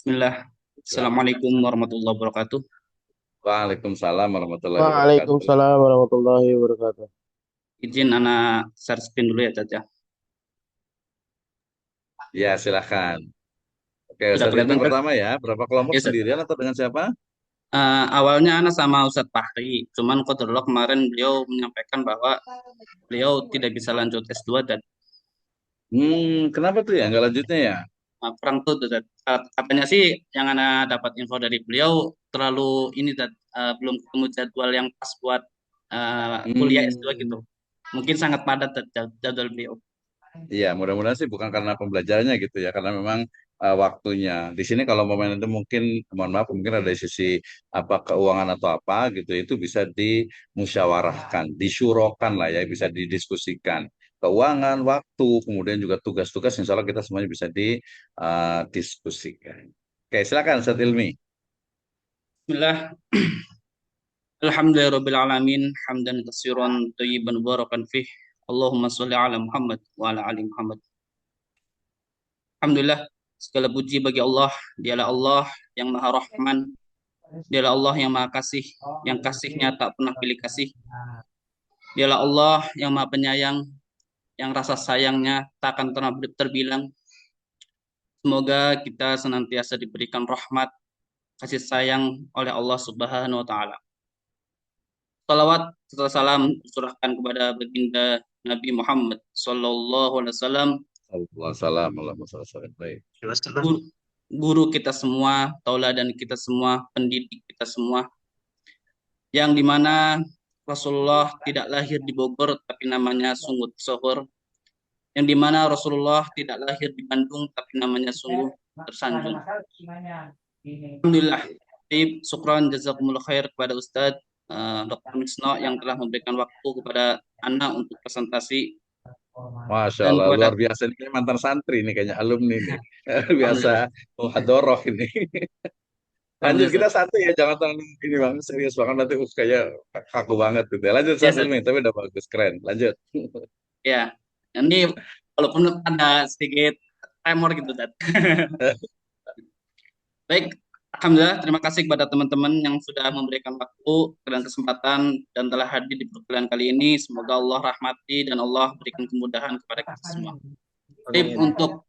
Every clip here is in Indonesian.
Bismillah. Assalamualaikum warahmatullahi wabarakatuh. Waalaikumsalam warahmatullahi wabarakatuh. Waalaikumsalam warahmatullahi wabarakatuh. Izin anak share screen dulu ya, Cat ya. Ya, silakan. Oke, Sudah Ustadz kita kelihatan kan? pertama ya. Berapa kelompok Ya, Cat. sendirian atau dengan siapa? Awalnya anak sama Ustadz Fahri, cuman qadarullah kemarin beliau menyampaikan bahwa beliau tidak bisa lanjut S2 dan Kenapa tuh ya? Nggak lanjutnya ya? kurang tuh, Cat. Katanya sih yang anak dapat info dari beliau terlalu ini, Cat, belum ketemu jadwal yang pas buat kuliah S2 gitu. Hmm, Mungkin sangat padat, Cat, jadwal beliau. iya, mudah-mudahan sih bukan karena pembelajarannya gitu ya, karena memang waktunya. Di sini kalau momen itu mungkin, mohon maaf, mungkin ada sisi apa keuangan atau apa gitu, itu bisa dimusyawarahkan, disyurokan lah ya, bisa didiskusikan. Keuangan, waktu, kemudian juga tugas-tugas, insya Allah kita semuanya bisa didiskusikan. Oke, silakan Ustadz Ilmi. Bismillah. Alhamdulillahirabbil alamin, hamdan katsiran thayyiban mubarakan fih. Allahumma sholli ala Muhammad wa ala ali Muhammad. Alhamdulillah, segala puji bagi Allah. Dialah Allah yang Maha Rahman, Dialah Allah yang Maha Kasih, yang kasihnya tak pernah pilih kasih. Dialah Allah yang Maha Penyayang, yang rasa sayangnya tak akan pernah terbilang. Semoga kita senantiasa diberikan rahmat, kasih sayang oleh Allah Subhanahu wa taala. Salawat serta salam disurahkan kepada baginda Nabi Muhammad Sallallahu Alaihi Wasallam, Waalaikumsalam. Baik. guru, guru kita semua, tauladan kita semua, pendidik kita semua, yang dimana Rasulullah tidak lahir di Bogor, tapi namanya Sungut Sohor, yang dimana Rasulullah tidak lahir di Bandung, tapi namanya Sungguh Tersanjung. Alhamdulillah, syukran jazakumullah khair kepada Ustadz Dr. Misno yang telah memberikan waktu kepada Anda untuk presentasi Masya dan Allah, luar kepada biasa ini kayak mantan santri nih, kayaknya alumni nih. Biasa Alhamdulillah. muhadoroh ini. Lanjut Alhamdulillah, kita Ustaz. santai ya, jangan terlalu ini bang, serius banget nanti kayak kaku banget gitu. Ya. Lanjut Ya, saat Ustaz. ilmi, tapi udah bagus, keren. Lanjut. Ya. Ini walaupun ada sedikit tremor gitu, Ustaz. Baik, Alhamdulillah, terima kasih kepada teman-teman yang sudah memberikan waktu dan kesempatan dan telah hadir di perkuliahan kali ini. Semoga Allah rahmati dan Allah berikan kemudahan kepada kita semua. Tip Amin. untuk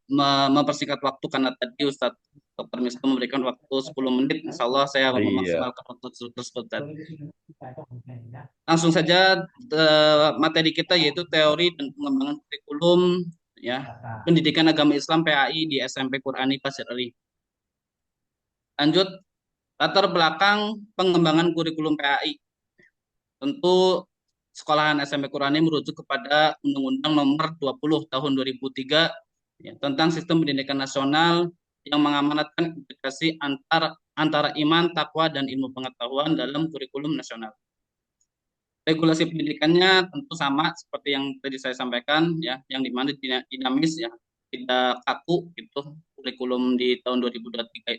mempersingkat waktu karena tadi Ustadz Dr. Misto memberikan waktu 10 menit, insya Allah saya Iya. memaksimalkan waktu tersebut. Ustadz. Langsung saja materi kita yaitu teori dan pengembangan kurikulum ya pendidikan agama Islam PAI di SMP Qurani Pasir Ali. Lanjut, latar belakang pengembangan kurikulum PAI. Tentu sekolahan SMP Qurani merujuk kepada Undang-Undang Nomor 20 Tahun 2003 ya, tentang Sistem Pendidikan Nasional yang mengamanatkan integrasi antara iman, takwa, dan ilmu pengetahuan dalam kurikulum nasional. Regulasi pendidikannya tentu sama seperti yang tadi saya sampaikan ya, yang dimana dinamis ya, tidak kaku gitu. Kurikulum di tahun 2023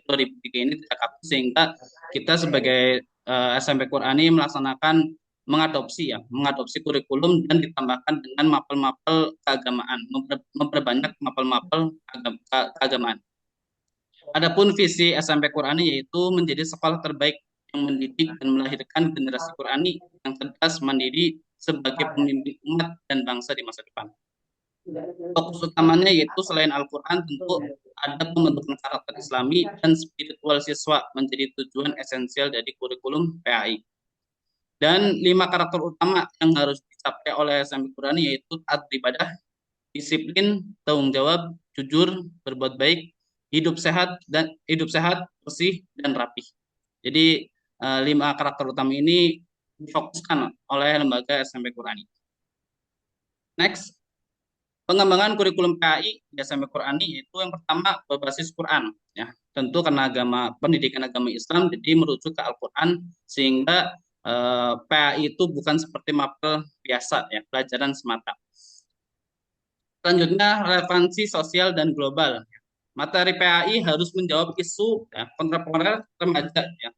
ini tidak kaku sehingga kita sebagai SMP Qurani mengadopsi kurikulum dan ditambahkan dengan mapel-mapel keagamaan, memperbanyak mapel-mapel keagamaan. Adapun visi SMP Qurani yaitu menjadi sekolah terbaik yang mendidik dan melahirkan generasi Qurani yang cerdas, mandiri sebagai pemimpin umat dan bangsa di masa depan. Fokus utamanya yaitu selain Al-Quran tentu ada pembentukan karakter Islami dan spiritual siswa menjadi tujuan esensial dari kurikulum PAI. Dan 5 karakter utama yang harus dicapai oleh SMP Qurani yaitu taat beribadah, disiplin, tanggung jawab, jujur, berbuat baik, hidup sehat, bersih dan rapih. Jadi 5 karakter utama ini difokuskan oleh lembaga SMP Qurani. Next, pengembangan kurikulum PAI di SMP Qurani itu yang pertama berbasis Quran ya. Tentu karena pendidikan agama Islam jadi merujuk ke Al-Qur'an sehingga PAI itu bukan seperti mapel biasa ya, pelajaran semata. Selanjutnya, relevansi sosial dan global. Materi PAI harus menjawab isu ya, kontemporer remaja ya,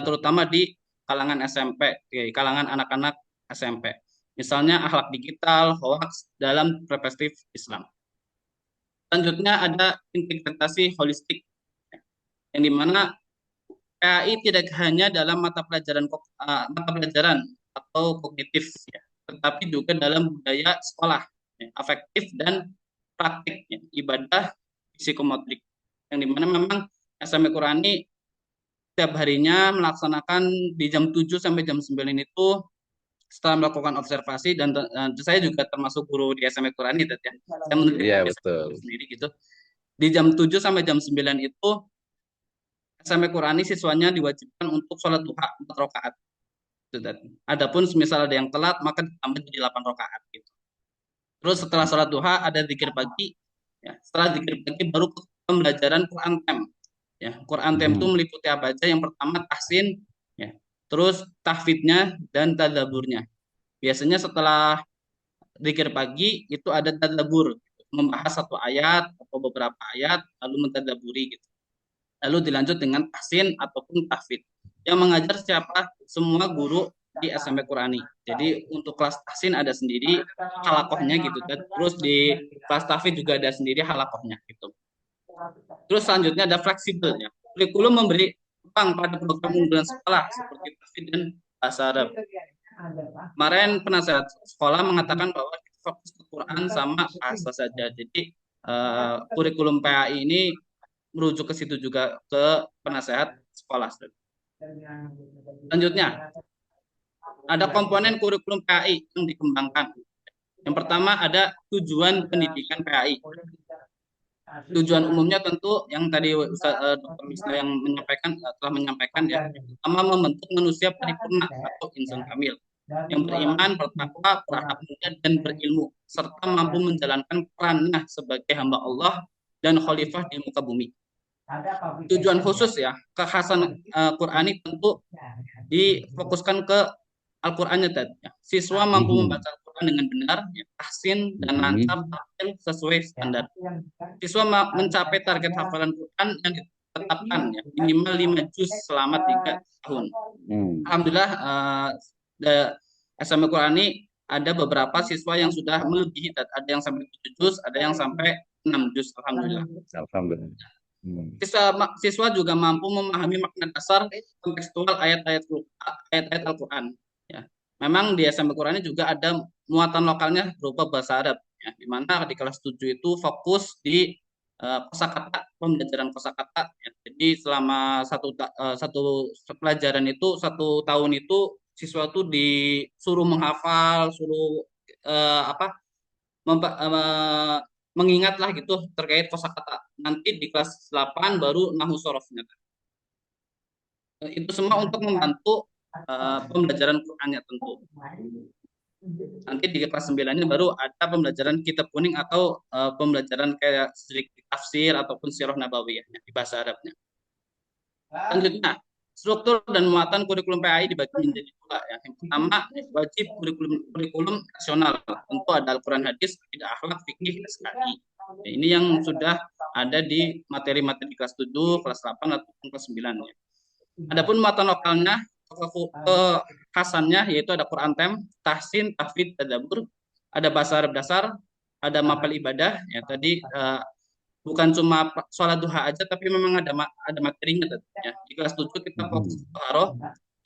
terutama di kalangan SMP, di kalangan anak-anak SMP. Misalnya akhlak digital, hoax dalam perspektif Islam. Selanjutnya ada integrasi holistik. yang dimana PAI tidak hanya dalam mata pelajaran atau kognitif ya, tetapi juga dalam budaya sekolah, ya, afektif dan praktik, ya, ibadah psikomotorik, yang dimana memang SMP Qurani setiap harinya melaksanakan di jam 7 sampai jam 9 itu setelah melakukan observasi, dan saya juga termasuk guru di SMP Qurani ya. Saya meneliti Iya, betul. sendiri gitu. Di jam 7 sampai jam 9 itu SMP Qurani siswanya diwajibkan untuk sholat duha 4 rakaat. Adapun semisal ada yang telat maka ditambah jadi 8 rakaat gitu. Terus setelah sholat duha ada zikir pagi. Ya, setelah zikir pagi baru pembelajaran Quran Time. Ya, Quran Time itu meliputi apa aja? Yang pertama tahsin, ya. Terus tahfidnya dan tadaburnya. Biasanya setelah zikir pagi itu ada tadabur, membahas satu ayat atau beberapa ayat lalu mentadaburi gitu. Lalu dilanjut dengan tahsin ataupun tahfid. Yang mengajar siapa? Semua guru di SMP Qurani. Jadi untuk kelas tahsin ada sendiri halakohnya gitu. Terus di kelas tahfid juga ada sendiri halakohnya gitu. Terus selanjutnya ada fleksibel ya. Kurikulum memberi ruang pada program unggulan sekolah seperti tahfid dan bahasa Arab. Kemarin penasehat sekolah mengatakan bahwa kita fokus ke Quran sama bahasa saja. Jadi kurikulum PAI ini merujuk ke situ juga, ke penasehat sekolah. Selanjutnya, ada komponen kurikulum PAI yang dikembangkan. Yang pertama ada tujuan pendidikan PAI. Tujuan umumnya tentu yang tadi Dr. Misda yang telah menyampaikan ya, pertama membentuk manusia paripurna atau insan kamil yang beriman, bertakwa, berakhlak mulia dan berilmu, serta mampu menjalankan perannya sebagai hamba Allah dan khalifah di muka bumi. Tujuan khusus ya, kekhasan Qurani tentu difokuskan ke Al-Qur'annya tadi. Ya. Siswa mampu membaca Al-Quran dengan benar, ya, tahsin dan lancar sesuai standar. Siswa mencapai target hafalan Quran yang ditetapkan ya, minimal 5 juz selama 3 tahun. Alhamdulillah SMP Qurani ada beberapa siswa yang sudah melebihi, ada yang sampai 7 juz, ada yang sampai 6 juz, alhamdulillah. Alhamdulillah. Siswa juga mampu memahami makna dasar kontekstual ayat-ayat Al-Quran. Ya. Memang di SMP Qurani juga ada muatan lokalnya berupa bahasa Arab. Ya, di mana di kelas 7 itu fokus di kosakata, pembelajaran kosakata. Ya. Jadi selama satu pelajaran itu 1 tahun itu siswa itu disuruh menghafal, suruh mengingatlah gitu terkait kosakata. Nanti di kelas 8 baru nahu sorofnya. Itu semua untuk membantu pembelajaran Qur'annya tentu. Nanti di kelas 9-nya baru ada pembelajaran kitab kuning atau pembelajaran kayak sedikit tafsir ataupun sirah nabawiyah di bahasa Arabnya. Selanjutnya, struktur dan muatan kurikulum PAI dibagi menjadi 2 ya. Yang pertama, wajib kurikulum nasional. Tentu ada Al-Quran, hadis, akidah, akhlak, fikih, SKI. Nah, ini yang sudah ada di materi-materi kelas 7, kelas 8 atau kelas 9 ya. Adapun muatan lokalnya, kekhasannya yaitu ada Quran Time, tahsin, tahfidz, tadabbur, ada bahasa Arab dasar, ada mapel ibadah ya tadi, bukan cuma sholat duha aja tapi memang ada materinya ya. Di kelas 7 kita fokus ke taharah,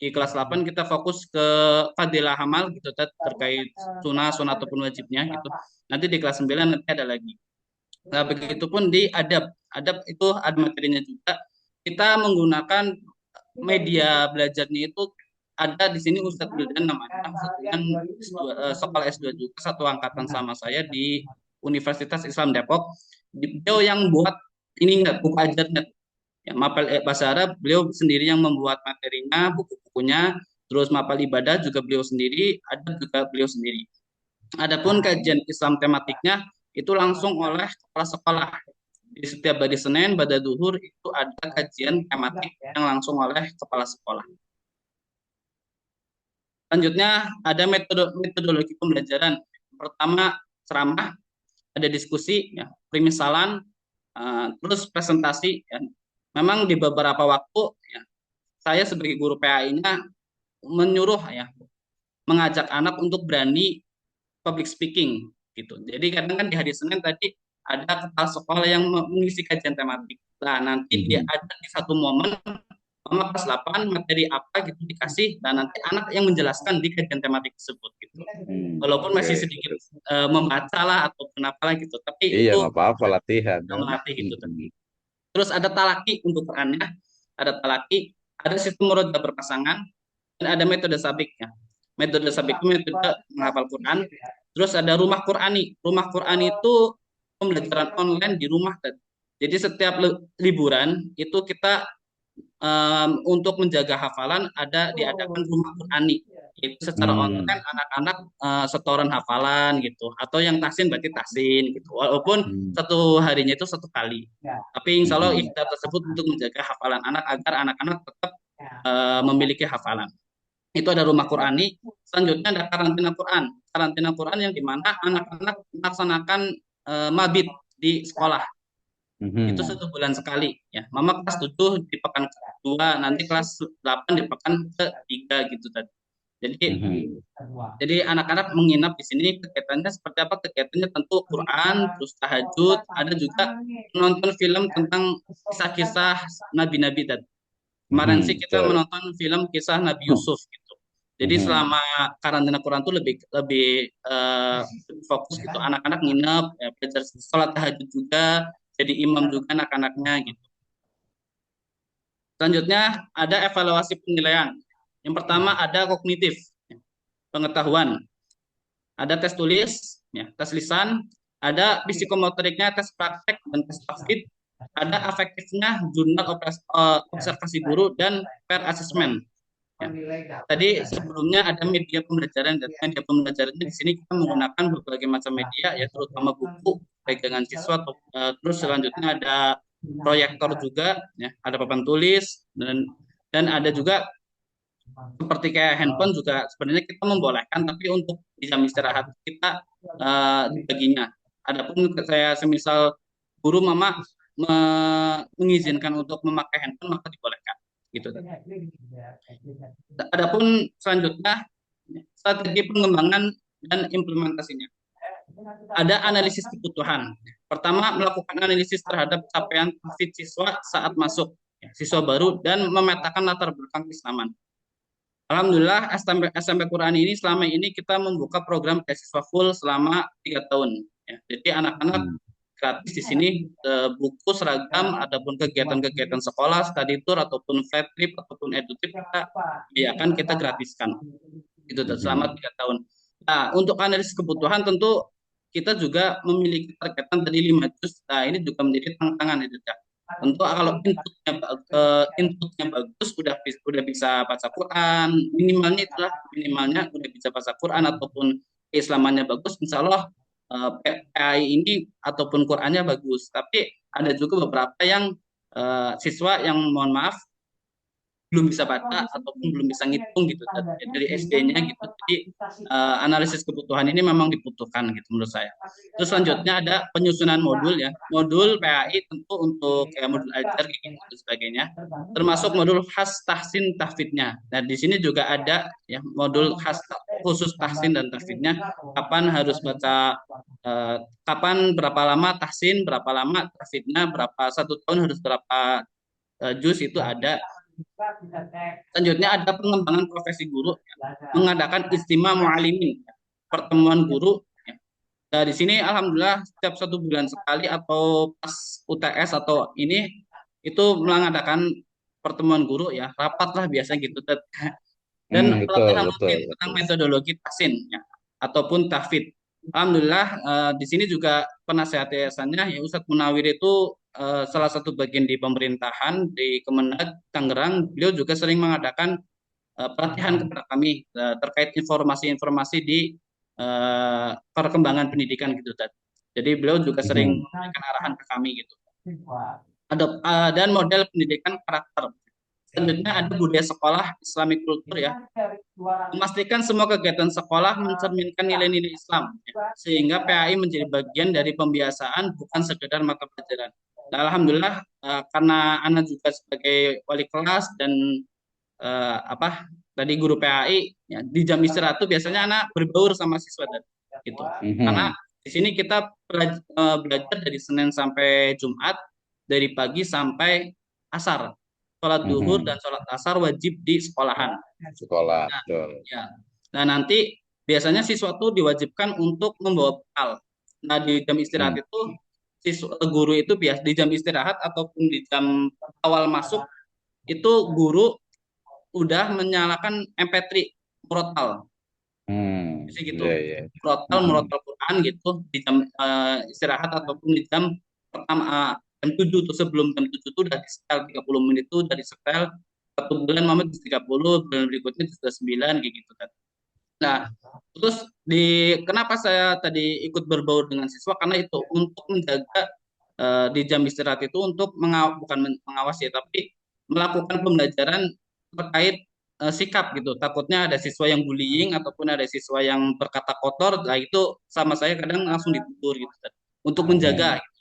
di kelas 8 kita fokus ke fadilah amal gitu terkait sunnah ataupun wajibnya gitu. Nanti di kelas 9 nanti ada lagi. Nah, begitupun di adab itu ada materinya juga. Kita menggunakan media belajarnya itu ada di sini Ustadz Wildan namanya, sekolah S2 juga, satu angkatan sama saya di Universitas Islam Depok. Beliau yang buat ini buku ajarnya ya, mapel bahasa Arab beliau sendiri yang membuat materinya, buku-bukunya. Terus mapel ibadah juga beliau sendiri, ada juga beliau sendiri. Adapun kajian Islam tematiknya itu langsung oleh kepala sekolah. Di setiap hari Senin pada duhur itu ada kajian tematik yang langsung oleh kepala sekolah. Selanjutnya ada metodologi pembelajaran. Pertama ceramah, ada diskusi, ya, permisalan, terus presentasi. Ya. Memang di beberapa waktu ya, saya sebagai guru PAI-nya menyuruh ya, mengajak anak untuk berani public speaking gitu. Jadi kadang kan di hari Senin tadi ada kepala sekolah yang mengisi kajian tematik. Nah, nanti dia Mhm. ada di satu momen Mama kelas 8 materi apa gitu dikasih dan nanti anak yang menjelaskan di kajian tematik tersebut gitu. Walaupun Oke. masih sedikit membaca lah ataupun apalah gitu, tapi Iya, itu nggak apa-apa latihan kan. melatih gitu. Mhm. Terus ada talaki untuk Qurannya, ada talaki, ada sistem murojaah berpasangan, dan ada metode sabiknya. Metode sabik itu metode menghafal Quran. Terus ada rumah Qurani. Rumah Qurani itu pembelajaran online di rumah. Jadi setiap liburan itu kita untuk menjaga hafalan ada diadakan rumah Qurani. Itu secara online Hmm. anak-anak setoran hafalan gitu, atau yang tahsin berarti tahsin gitu. Walaupun Hmm. satu harinya itu satu kali. Tapi insya Allah Mhm. ikhtiar tersebut untuk menjaga hafalan anak agar anak-anak tetap memiliki hafalan. Itu ada rumah Qurani. Selanjutnya ada karantina Quran. Karantina Quran yang dimana anak-anak melaksanakan mabit di sekolah. Itu Mhm. 1 bulan sekali ya. Mama kelas 7 di pekan kedua, nanti kelas 8 di pekan ketiga gitu tadi. Jadi Mhm. anak-anak menginap di sini, kegiatannya seperti apa? Kegiatannya tentu Quran, terus tahajud, ada juga menonton film tentang kisah-kisah nabi-nabi tadi. Kemarin sih Mhm. kita Betul. menonton film kisah Nabi Yusuf gitu. Jadi Mhm. selama karantina Quran tuh lebih lebih fokus gitu. Anak-anak nginep, ya, belajar sholat tahajud juga, jadi imam juga anak-anaknya gitu. Selanjutnya ada evaluasi penilaian. Yang pertama ada kognitif, pengetahuan. Ada tes tulis, ya, tes lisan, ada psikomotoriknya, tes praktek dan tes praktik, ada afektifnya, jurnal observasi guru dan peer assessment. Ya. Tadi sebelumnya ada media pembelajaran dan media pembelajarannya di sini kita menggunakan berbagai macam media ya terutama buku pegangan siswa terus selanjutnya ada proyektor juga ya ada papan tulis dan ada juga seperti kayak handphone juga sebenarnya kita membolehkan tapi untuk di jam istirahat kita dibaginya. Adapun saya semisal guru mama mengizinkan untuk memakai handphone maka dibolehkan gitu. Adapun selanjutnya strategi pengembangan dan implementasinya. Ada analisis kebutuhan. Pertama, melakukan analisis terhadap capaian hafid siswa saat masuk siswa baru dan memetakan latar belakang keislaman. Alhamdulillah SMP Quran ini selama ini kita membuka program beasiswa full selama 3 tahun. Ya. Jadi anak-anak Hmm. gratis di sini buku seragam ataupun kegiatan-kegiatan sekolah, study tour ataupun flat trip ataupun edu trip kita gratiskan. Itu selama Mhm. 3 tahun. Nah, untuk analisis kebutuhan tentu kita juga memiliki targetan dari 5 juz. Nah, ini juga menjadi tantangan itu ya. Tentu kalau inputnya bagus, udah bisa baca Quran, minimalnya udah bisa baca Quran ataupun keislamannya bagus, insya Allah PAI ini ataupun Qurannya bagus. Tapi ada juga beberapa yang siswa yang mohon maaf belum bisa baca ataupun belum bisa ngitung gitu dari SD-nya gitu. Jadi analisis kebutuhan ini memang dibutuhkan gitu menurut saya. Terus selanjutnya ada penyusunan modul ya. Modul PAI tentu untuk modul ajar gitu dan sebagainya. Termasuk modul khas tahsin tahfidnya. Nah, di sini juga ada ya modul khas khusus tahsin dan tahfidnya. Kapan harus baca kapan berapa lama tahsin, berapa lama tahfidnya, berapa 1 tahun harus berapa juz itu ada. Selanjutnya ada pengembangan profesi guru, mengadakan istimewa mualimin, pertemuan guru. Nah, di sini alhamdulillah setiap 1 bulan sekali atau pas UTS atau ini itu mengadakan pertemuan guru ya, rapat lah biasanya gitu. Dan Betul, pelatihan betul, rutin tentang betul. metodologi tahsin ya, ataupun tahfidz. Alhamdulillah di sini juga penasehat yayasannya ya Ustadz Munawir itu salah satu bagian di pemerintahan di Kemenag Tangerang. Beliau juga sering mengadakan pelatihan kepada kami terkait informasi-informasi di perkembangan pendidikan gitu tadi. Jadi beliau juga sering Mhm. memberikan arahan ke kami gitu. Dan model pendidikan karakter. Selanjutnya ada budaya sekolah Islamic kultur ya. Memastikan semua kegiatan sekolah mencerminkan nilai-nilai Islam ya, sehingga PAI menjadi bagian dari pembiasaan bukan sekedar mata pelajaran. Nah, alhamdulillah karena Ana juga sebagai wali kelas dan apa tadi guru PAI ya, di jam istirahat itu biasanya anak berbaur sama siswa tadi gitu. Karena Mhm. Di sini kita belajar dari Senin sampai Jumat, dari pagi sampai asar. Sholat duhur dan Mhm. sholat asar wajib di sekolahan. Sekolah, Nah, betul. ya. Nah, nanti biasanya siswa itu diwajibkan untuk membawa bekal. Nah, di jam istirahat Hmm. itu guru itu biasa di jam istirahat ataupun di jam awal masuk itu guru udah menyalakan MP3 murotal. Jadi gitu. Iya, iya. Mhm. Murotal Quran gitu di jam istirahat ataupun di jam pertama jam 7 tuh, sebelum jam 7 tuh udah di setel 30 menit tuh dari setel satu bulan Muhammad di 30, bulan berikutnya sudah 9 kayak gitu kan. Nah, terus kenapa saya tadi ikut berbaur dengan siswa karena itu untuk menjaga di jam istirahat itu untuk bukan mengawasi tapi melakukan pembelajaran terkait sikap gitu. Takutnya ada siswa yang bullying ataupun ada siswa yang berkata kotor, nah itu sama saya kadang langsung ditegur gitu kan. Untuk menjaga. Mhm.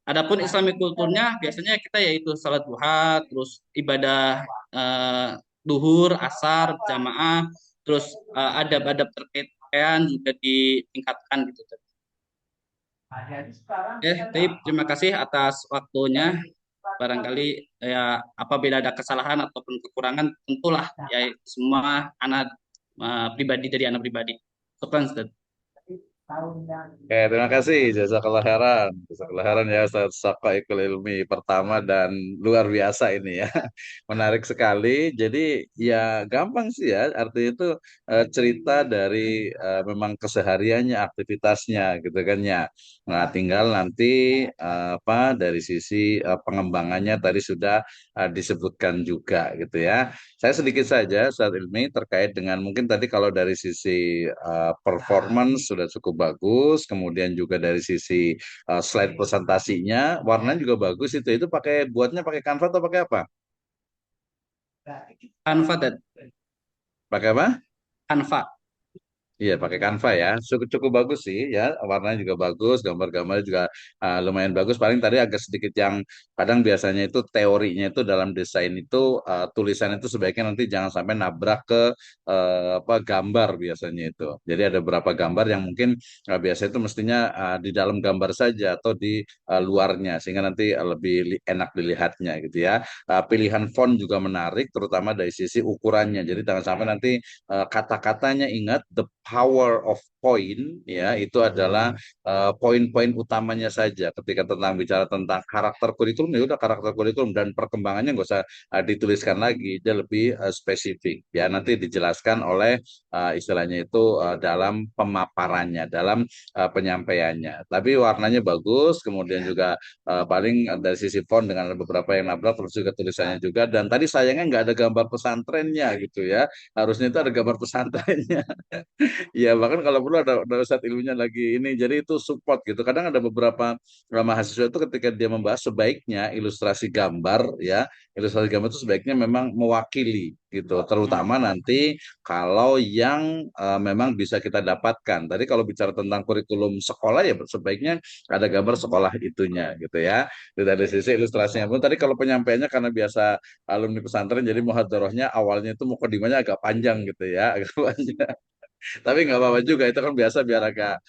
Adapun Islami kulturnya biasanya kita yaitu salat duha, terus ibadah eh, duhur, asar, jamaah, terus adab-adab terkait pakaian juga ditingkatkan gitu. Terima kasih atas waktunya. Barangkali ya apabila ada kesalahan ataupun kekurangan, tentulah ya semua anak pribadi dari anak pribadi. Syukran, Ustaz. Oke, terima kasih. Jazakallah khairan. Jazakallah khairan ya Ustaz Saqaikul Ilmi pertama dan luar biasa ini ya. Menarik sekali. Jadi ya gampang sih ya. Artinya itu cerita dari memang kesehariannya, aktivitasnya gitu kan ya. Nah, tinggal nanti apa dari sisi pengembangannya tadi sudah disebutkan juga gitu ya. Saya sedikit saja saat Ilmi terkait dengan mungkin tadi kalau dari sisi performance sudah cukup bagus, kemudian juga dari sisi slide presentasinya warnanya juga bagus itu buatnya pakai Canva atau pakai apa? Canva, Dad. Pakai apa? Canva. Iya, pakai Canva ya. Cukup cukup bagus sih ya. Warnanya juga bagus, gambar-gambarnya juga lumayan bagus. Paling tadi agak sedikit yang kadang biasanya itu teorinya itu dalam desain itu tulisan itu sebaiknya nanti jangan sampai nabrak ke apa gambar biasanya itu. Jadi ada beberapa gambar yang mungkin biasanya itu mestinya di dalam gambar saja atau di luarnya sehingga nanti lebih enak dilihatnya gitu ya. Pilihan font juga menarik terutama dari sisi ukurannya. Jadi jangan sampai nanti kata-katanya ingat the power of point ya itu adalah poin-poin utamanya saja ketika tentang bicara tentang karakter kurikulum ya udah karakter kurikulum dan perkembangannya nggak usah dituliskan lagi dia lebih spesifik ya nanti dijelaskan oleh istilahnya itu dalam pemaparannya dalam penyampaiannya tapi warnanya bagus kemudian juga paling dari sisi font dengan beberapa yang nabrak terus juga tulisannya juga dan tadi sayangnya nggak ada gambar pesantrennya gitu ya harusnya itu ada gambar pesantrennya. Iya, bahkan kalau perlu ada ustadz ilmunya lagi ini. Jadi itu support gitu. Kadang ada beberapa mahasiswa itu ketika dia membahas sebaiknya ilustrasi gambar ya, ilustrasi gambar itu sebaiknya memang mewakili gitu. Terutama nanti kalau yang memang bisa kita dapatkan. Tadi kalau bicara tentang kurikulum sekolah ya sebaiknya ada gambar sekolah itunya gitu ya. Itu dari sisi ilustrasinya. Pun tadi kalau penyampaiannya karena biasa alumni pesantren jadi muhadharahnya awalnya itu mukadimahnya agak panjang gitu ya, agak panjang. Tapi nggak apa-apa juga, itu kan biasa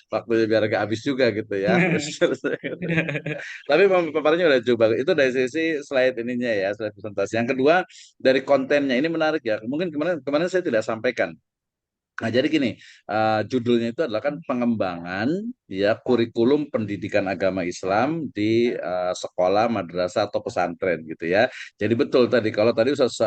waktunya biar agak habis juga gitu ya. Tapi paparnya udah coba. Itu dari sisi slide ininya ya, slide presentasi. Yang kedua dari kontennya ini menarik ya. Mungkin kemarin kemarin saya tidak sampaikan. Nah, jadi gini, judulnya itu adalah kan pengembangan ya kurikulum pendidikan agama Islam di sekolah, madrasah atau pesantren gitu ya. Jadi betul tadi kalau tadi Ustaz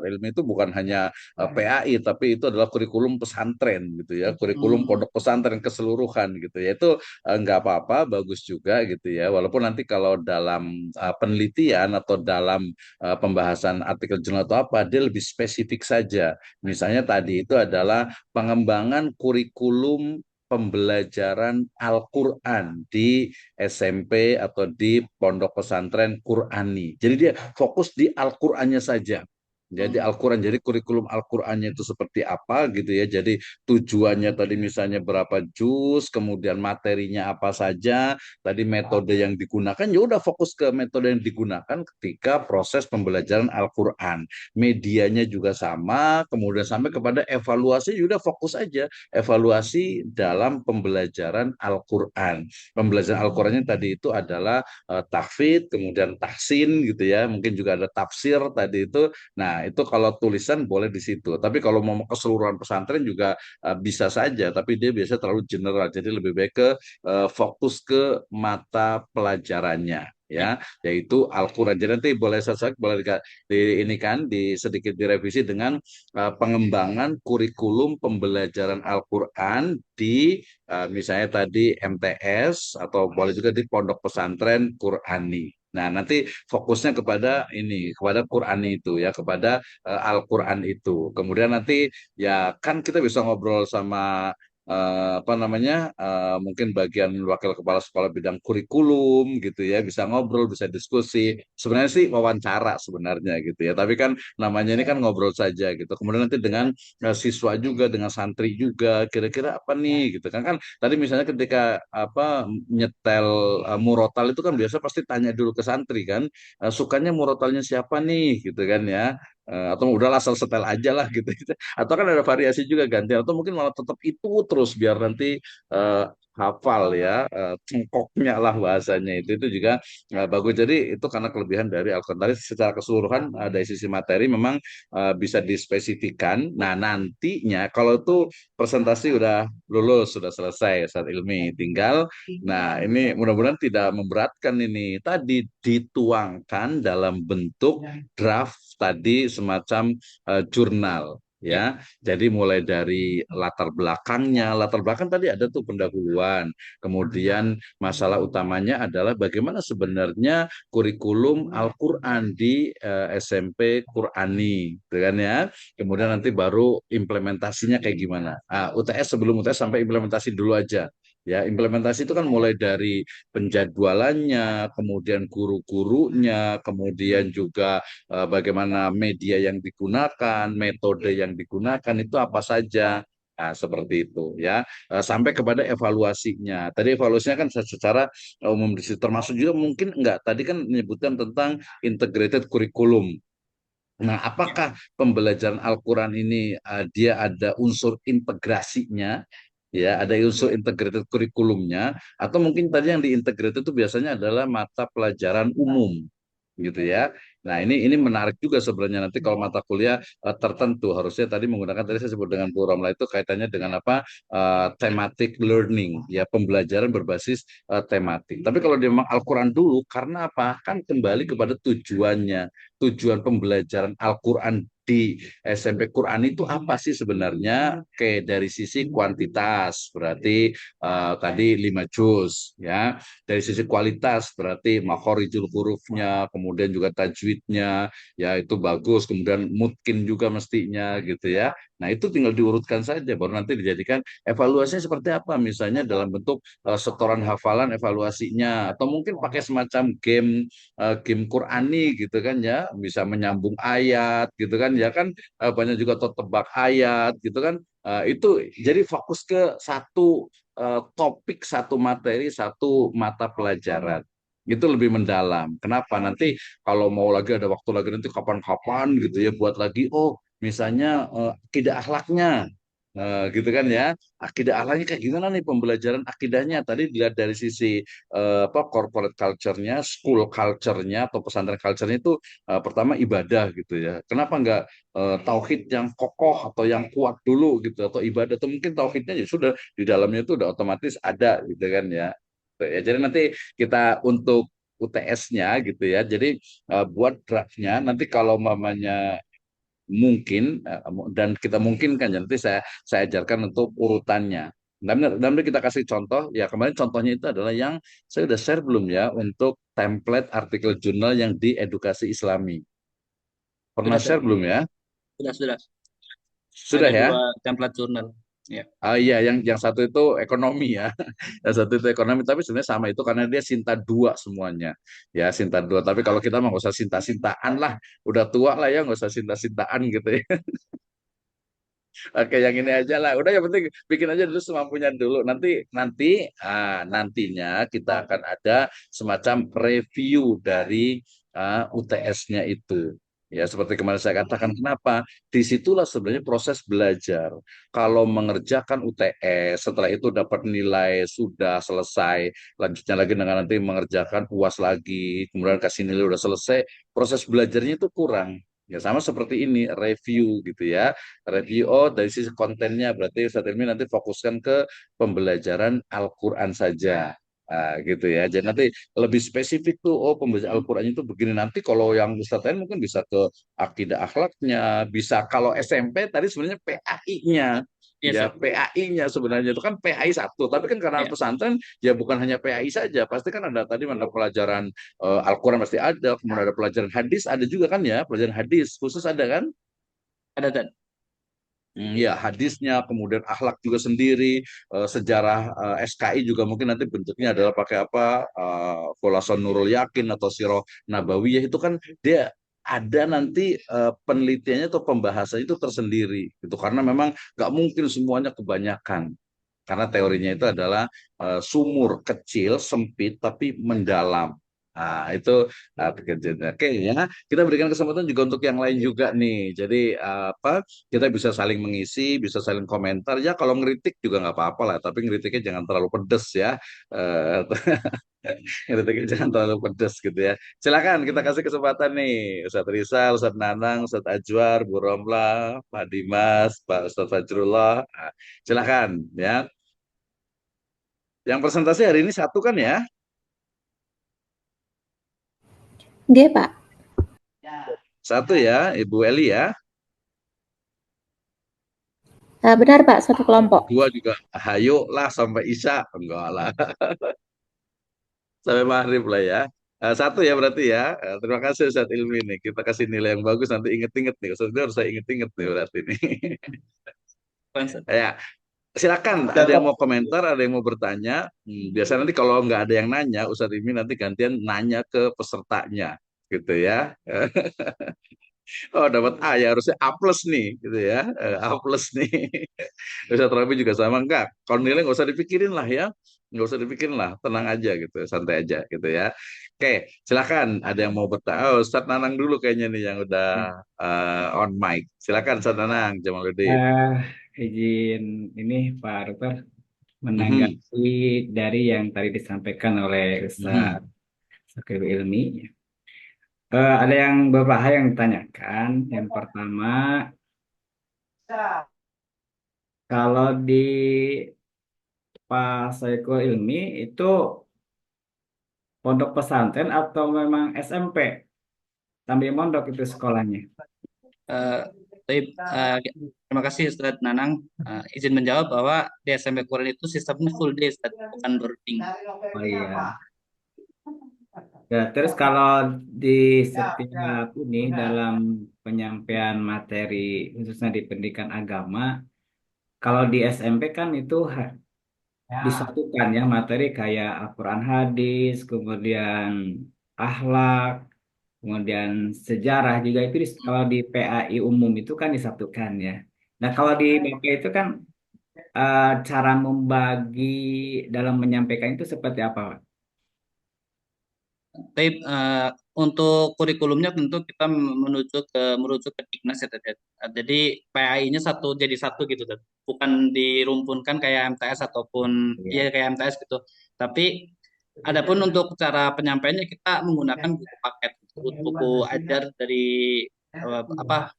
Ilmi itu bukan hanya PAI tapi itu adalah kurikulum pesantren gitu ya, kurikulum Hmm. pondok pesantren keseluruhan gitu ya. Itu nggak apa-apa, bagus juga gitu ya. Walaupun nanti kalau dalam penelitian atau dalam pembahasan artikel jurnal atau apa, dia lebih spesifik saja. Misalnya tadi itu adalah pengembangan kurikulum pembelajaran Al-Quran di SMP atau di pondok pesantren Qurani. Jadi dia fokus di Al-Qurannya saja. Jadi Al-Quran, jadi kurikulum Al-Qurannya itu seperti apa gitu ya. Jadi tujuannya tadi misalnya berapa juz, kemudian materinya apa saja, tadi metode yang digunakan, ya udah fokus ke metode yang digunakan ketika proses pembelajaran Al-Quran. Medianya juga sama, kemudian sampai kepada evaluasi, ya udah fokus aja. Evaluasi dalam pembelajaran Al-Quran. Pembelajaran Al-Qurannya tadi itu adalah tahfidz, kemudian tahsin gitu ya. Mungkin juga ada tafsir tadi itu. Nah, itu kalau tulisan boleh di situ. Tapi kalau mau keseluruhan pesantren juga bisa saja, tapi dia biasa terlalu general. Jadi lebih baik ke fokus ke mata pelajarannya Ya. ya, yaitu Al-Qur'an. Jadi nanti boleh sesuai boleh ini kan sedikit direvisi dengan pengembangan kurikulum pembelajaran Al-Qur'an di misalnya tadi MTS atau boleh juga di pondok pesantren Qur'ani. Nah, nanti fokusnya kepada ini, kepada Quran itu ya, kepada Al-Quran itu. Kemudian nanti ya kan kita bisa ngobrol sama apa namanya, mungkin bagian wakil kepala sekolah bidang kurikulum gitu ya, bisa ngobrol, bisa diskusi. Sebenarnya sih wawancara sebenarnya gitu ya, tapi kan namanya ini kan ngobrol saja gitu. Kemudian nanti dengan siswa juga, dengan santri juga, kira-kira apa nih gitu kan. Kan tadi misalnya ketika apa nyetel murotal itu kan biasa pasti tanya dulu ke santri kan, sukanya murotalnya siapa nih gitu kan ya. Atau udahlah asal setel aja lah gitu. Atau kan ada variasi juga ganti atau mungkin malah tetap itu terus biar nanti eh, hafal ya, cengkoknya lah bahasanya itu juga bagus. Jadi itu karena kelebihan dari Al-Quran. Tadi secara keseluruhan dari sisi materi memang bisa dispesifikan. Nah, nantinya kalau itu presentasi udah lulus, sudah selesai saat ilmi, tinggal nah ini mudah-mudahan tidak memberatkan ini. Tadi dituangkan dalam bentuk draft tadi semacam jurnal Ya. ya. Jadi mulai dari latar belakang tadi ada tuh pendahuluan. Kemudian masalah utamanya adalah bagaimana sebenarnya kurikulum Al-Qur'an di SMP Qur'ani, gitu kan ya. Kemudian nanti baru implementasinya kayak gimana. UTS sebelum UTS sampai implementasi dulu aja. Ya, implementasi itu kan mulai dari penjadwalannya, kemudian guru-gurunya, kemudian juga bagaimana media yang digunakan, metode yang digunakan itu apa saja. Nah, seperti itu ya. Sampai kepada evaluasinya. Tadi evaluasinya kan secara umum di situ termasuk juga mungkin enggak. Tadi kan menyebutkan tentang integrated curriculum. Nah, apakah pembelajaran Al-Quran ini dia ada unsur integrasinya, ya, ada unsur integrated kurikulumnya, atau mungkin tadi yang diintegrated itu biasanya adalah mata pelajaran umum, gitu ya. Nah, ini menarik juga sebenarnya nanti kalau mata kuliah tertentu harusnya tadi menggunakan tadi saya sebut dengan plural itu kaitannya dengan apa thematic learning, ya pembelajaran berbasis tematik. Tapi kalau dia memang Al-Quran dulu, karena apa? Kan kembali kepada tujuannya tujuan pembelajaran Al-Quran di SMP Quran itu apa sih sebenarnya? Kayak dari sisi kuantitas berarti tadi 5 juz ya. Dari sisi kualitas berarti makhorijul hurufnya, kemudian juga tajwidnya ya itu bagus, kemudian mungkin juga mestinya gitu ya. Nah, itu tinggal diurutkan saja baru nanti dijadikan evaluasinya seperti apa misalnya dalam bentuk setoran hafalan evaluasinya atau mungkin pakai semacam game Qurani gitu kan ya, bisa menyambung ayat gitu kan ya kan banyak juga tebak ayat gitu kan. Itu jadi fokus ke satu topik, satu materi, satu mata pelajaran. Itu lebih mendalam. Kenapa? Nanti kalau mau lagi ada waktu lagi nanti kapan-kapan gitu ya buat lagi misalnya akidah akhlaknya. Gitu kan ya. Akidah akhlaknya kayak gimana nih pembelajaran akidahnya? Tadi dilihat dari sisi apa corporate culture-nya, school culture-nya atau pesantren culture-nya itu pertama ibadah gitu ya. Kenapa nggak tauhid yang kokoh atau yang kuat dulu gitu atau ibadah atau mungkin tauhidnya ya sudah di dalamnya itu udah otomatis ada gitu kan ya. Tuh ya, jadi nanti kita untuk UTS-nya gitu ya. Jadi buat draftnya nanti kalau mamanya mungkin dan kita mungkinkan ya, nanti saya ajarkan untuk urutannya. Dan kita kasih contoh ya kemarin contohnya itu adalah yang saya udah share belum ya untuk template artikel jurnal yang di edukasi Islami. Pernah Sudah, share belum ya? sudah, sudah. Sudah Ada ya? dua template jurnal. Ya, Iya, yang satu itu ekonomi ya, yang satu itu ekonomi. Tapi sebenarnya sama itu karena dia Sinta dua semuanya, ya Sinta dua. Tapi kalau kita mah nggak usah Sinta-Sintaan lah, udah tua lah ya nggak usah Sinta-Sintaan gitu ya. Oke, yang ini aja lah. Udah yang penting bikin aja dulu semampunya dulu. Nantinya kita akan ada semacam review dari UTS-nya itu. Ya, seperti kemarin saya katakan, kenapa? Disitulah sebenarnya proses belajar. Kalau mengerjakan UTS, setelah itu dapat nilai sudah selesai, lanjutnya lagi dengan nanti mengerjakan UAS lagi, kemudian kasih nilai udah selesai, proses belajarnya itu kurang. Ya sama seperti ini, review gitu ya, review dari sisi kontennya berarti Ustadz Ilmi nanti fokuskan ke pembelajaran Al-Quran saja. Gitu ya. Jadi nanti lebih spesifik tuh, oh pembelajaran Al-Quran itu begini. Nanti kalau yang Ustadz lain mungkin bisa ke akidah akhlaknya, bisa kalau SMP tadi sebenarnya PAI-nya. iya, Ya, Ustaz. PAI-nya sebenarnya itu kan PAI satu, tapi kan karena Ya, pesantren ya bukan hanya PAI saja, pasti kan ada tadi ada pelajaran Al-Quran pasti ada, kemudian ada pelajaran hadis ada juga kan ya, pelajaran hadis khusus ada kan? ada Ustaz. Ya, hadisnya, kemudian akhlak juga sendiri, sejarah SKI juga mungkin nanti bentuknya adalah pakai apa, Khulasan Nurul Yakin atau Sirah Nabawiyah itu kan dia ada nanti penelitiannya atau pembahasannya itu tersendiri, itu karena memang nggak mungkin semuanya kebanyakan. Karena teorinya itu adalah sumur kecil, sempit, tapi mendalam. Itu pekerjaan. Oke ya, kita berikan kesempatan juga untuk yang lain juga nih. Jadi apa? Kita bisa saling mengisi, bisa saling komentar. Ya kalau ngeritik juga nggak apa-apa lah, tapi ngeritiknya jangan terlalu pedes ya. Eh, Ngeritiknya jangan terlalu pedes gitu ya. Silakan kita kasih kesempatan nih, Ustadz Rizal, Ustadz Nanang, Ustadz Ajwar, Bu Romla, Pak Dimas, Pak Ustadz Fajrullah. Silakan ya. Yang presentasi hari ini satu kan ya? Nggih, Pak. Satu ya, Ibu Eli ya. Benar, Pak, satu kelompok. Dua juga, hayo lah sampai Isya. Enggak lah, sampai maghrib lah ya. Satu ya berarti ya. Terima kasih Ustadz Ilmi nih. Kita kasih nilai yang bagus nanti inget-inget nih. Ustadz harus saya inget-inget nih berarti nih. Bukan, Ustaz. Ya, silakan. Ada yang mau komentar, ada yang mau bertanya. Biasanya nanti kalau nggak ada yang nanya, Ustadz Ilmi nanti gantian nanya ke pesertanya, gitu ya. Oh, dapat A ya, harusnya A plus nih, gitu ya. A plus nih. Ustadz Rabi juga sama enggak? Kalau nilai nggak usah dipikirin lah ya, nggak usah dipikirin lah, tenang aja gitu, santai aja gitu ya. Oke, silakan. Ada yang mau bertanya? Oh, Ustadz Nanang dulu kayaknya nih yang udah on mic. Silakan Ustadz Nanang, Jamaluddin. Eh, izin ini Pak Rupert Mhm, menanggapi dari yang tadi disampaikan oleh Ustaz mhm, Zakir Ilmi. Ada yang beberapa hal yang ditanyakan. Yang pertama, kalau di Pak Saiful Ilmi itu pondok pesantren atau memang SMP sambil mondok itu sekolahnya? Eh, Taib, terima kasih Ustaz Nanang. Izin menjawab bahwa di SMP Quran itu sistemnya full day, Ustaz, bukan boarding. Oh iya. Ya, terus kalau di setiap ini dalam penyampaian materi khususnya di pendidikan agama, kalau di SMP kan itu disatukan ya materi kayak Al-Quran hadis, kemudian akhlak, kemudian sejarah juga itu kalau di PAI umum itu kan disatukan ya. Nah kalau di BP itu kan cara membagi dalam menyampaikan itu seperti apa, Pak? Taib, untuk kurikulumnya tentu kita merujuk ke Dignas ya, Tad. Jadi PAI-nya jadi satu gitu, Tad. Bukan dirumpunkan kayak MTS ataupun Iya. ya kayak MTS gitu. Tapi adapun untuk cara penyampaiannya kita menggunakan buku paket, buku ajar dari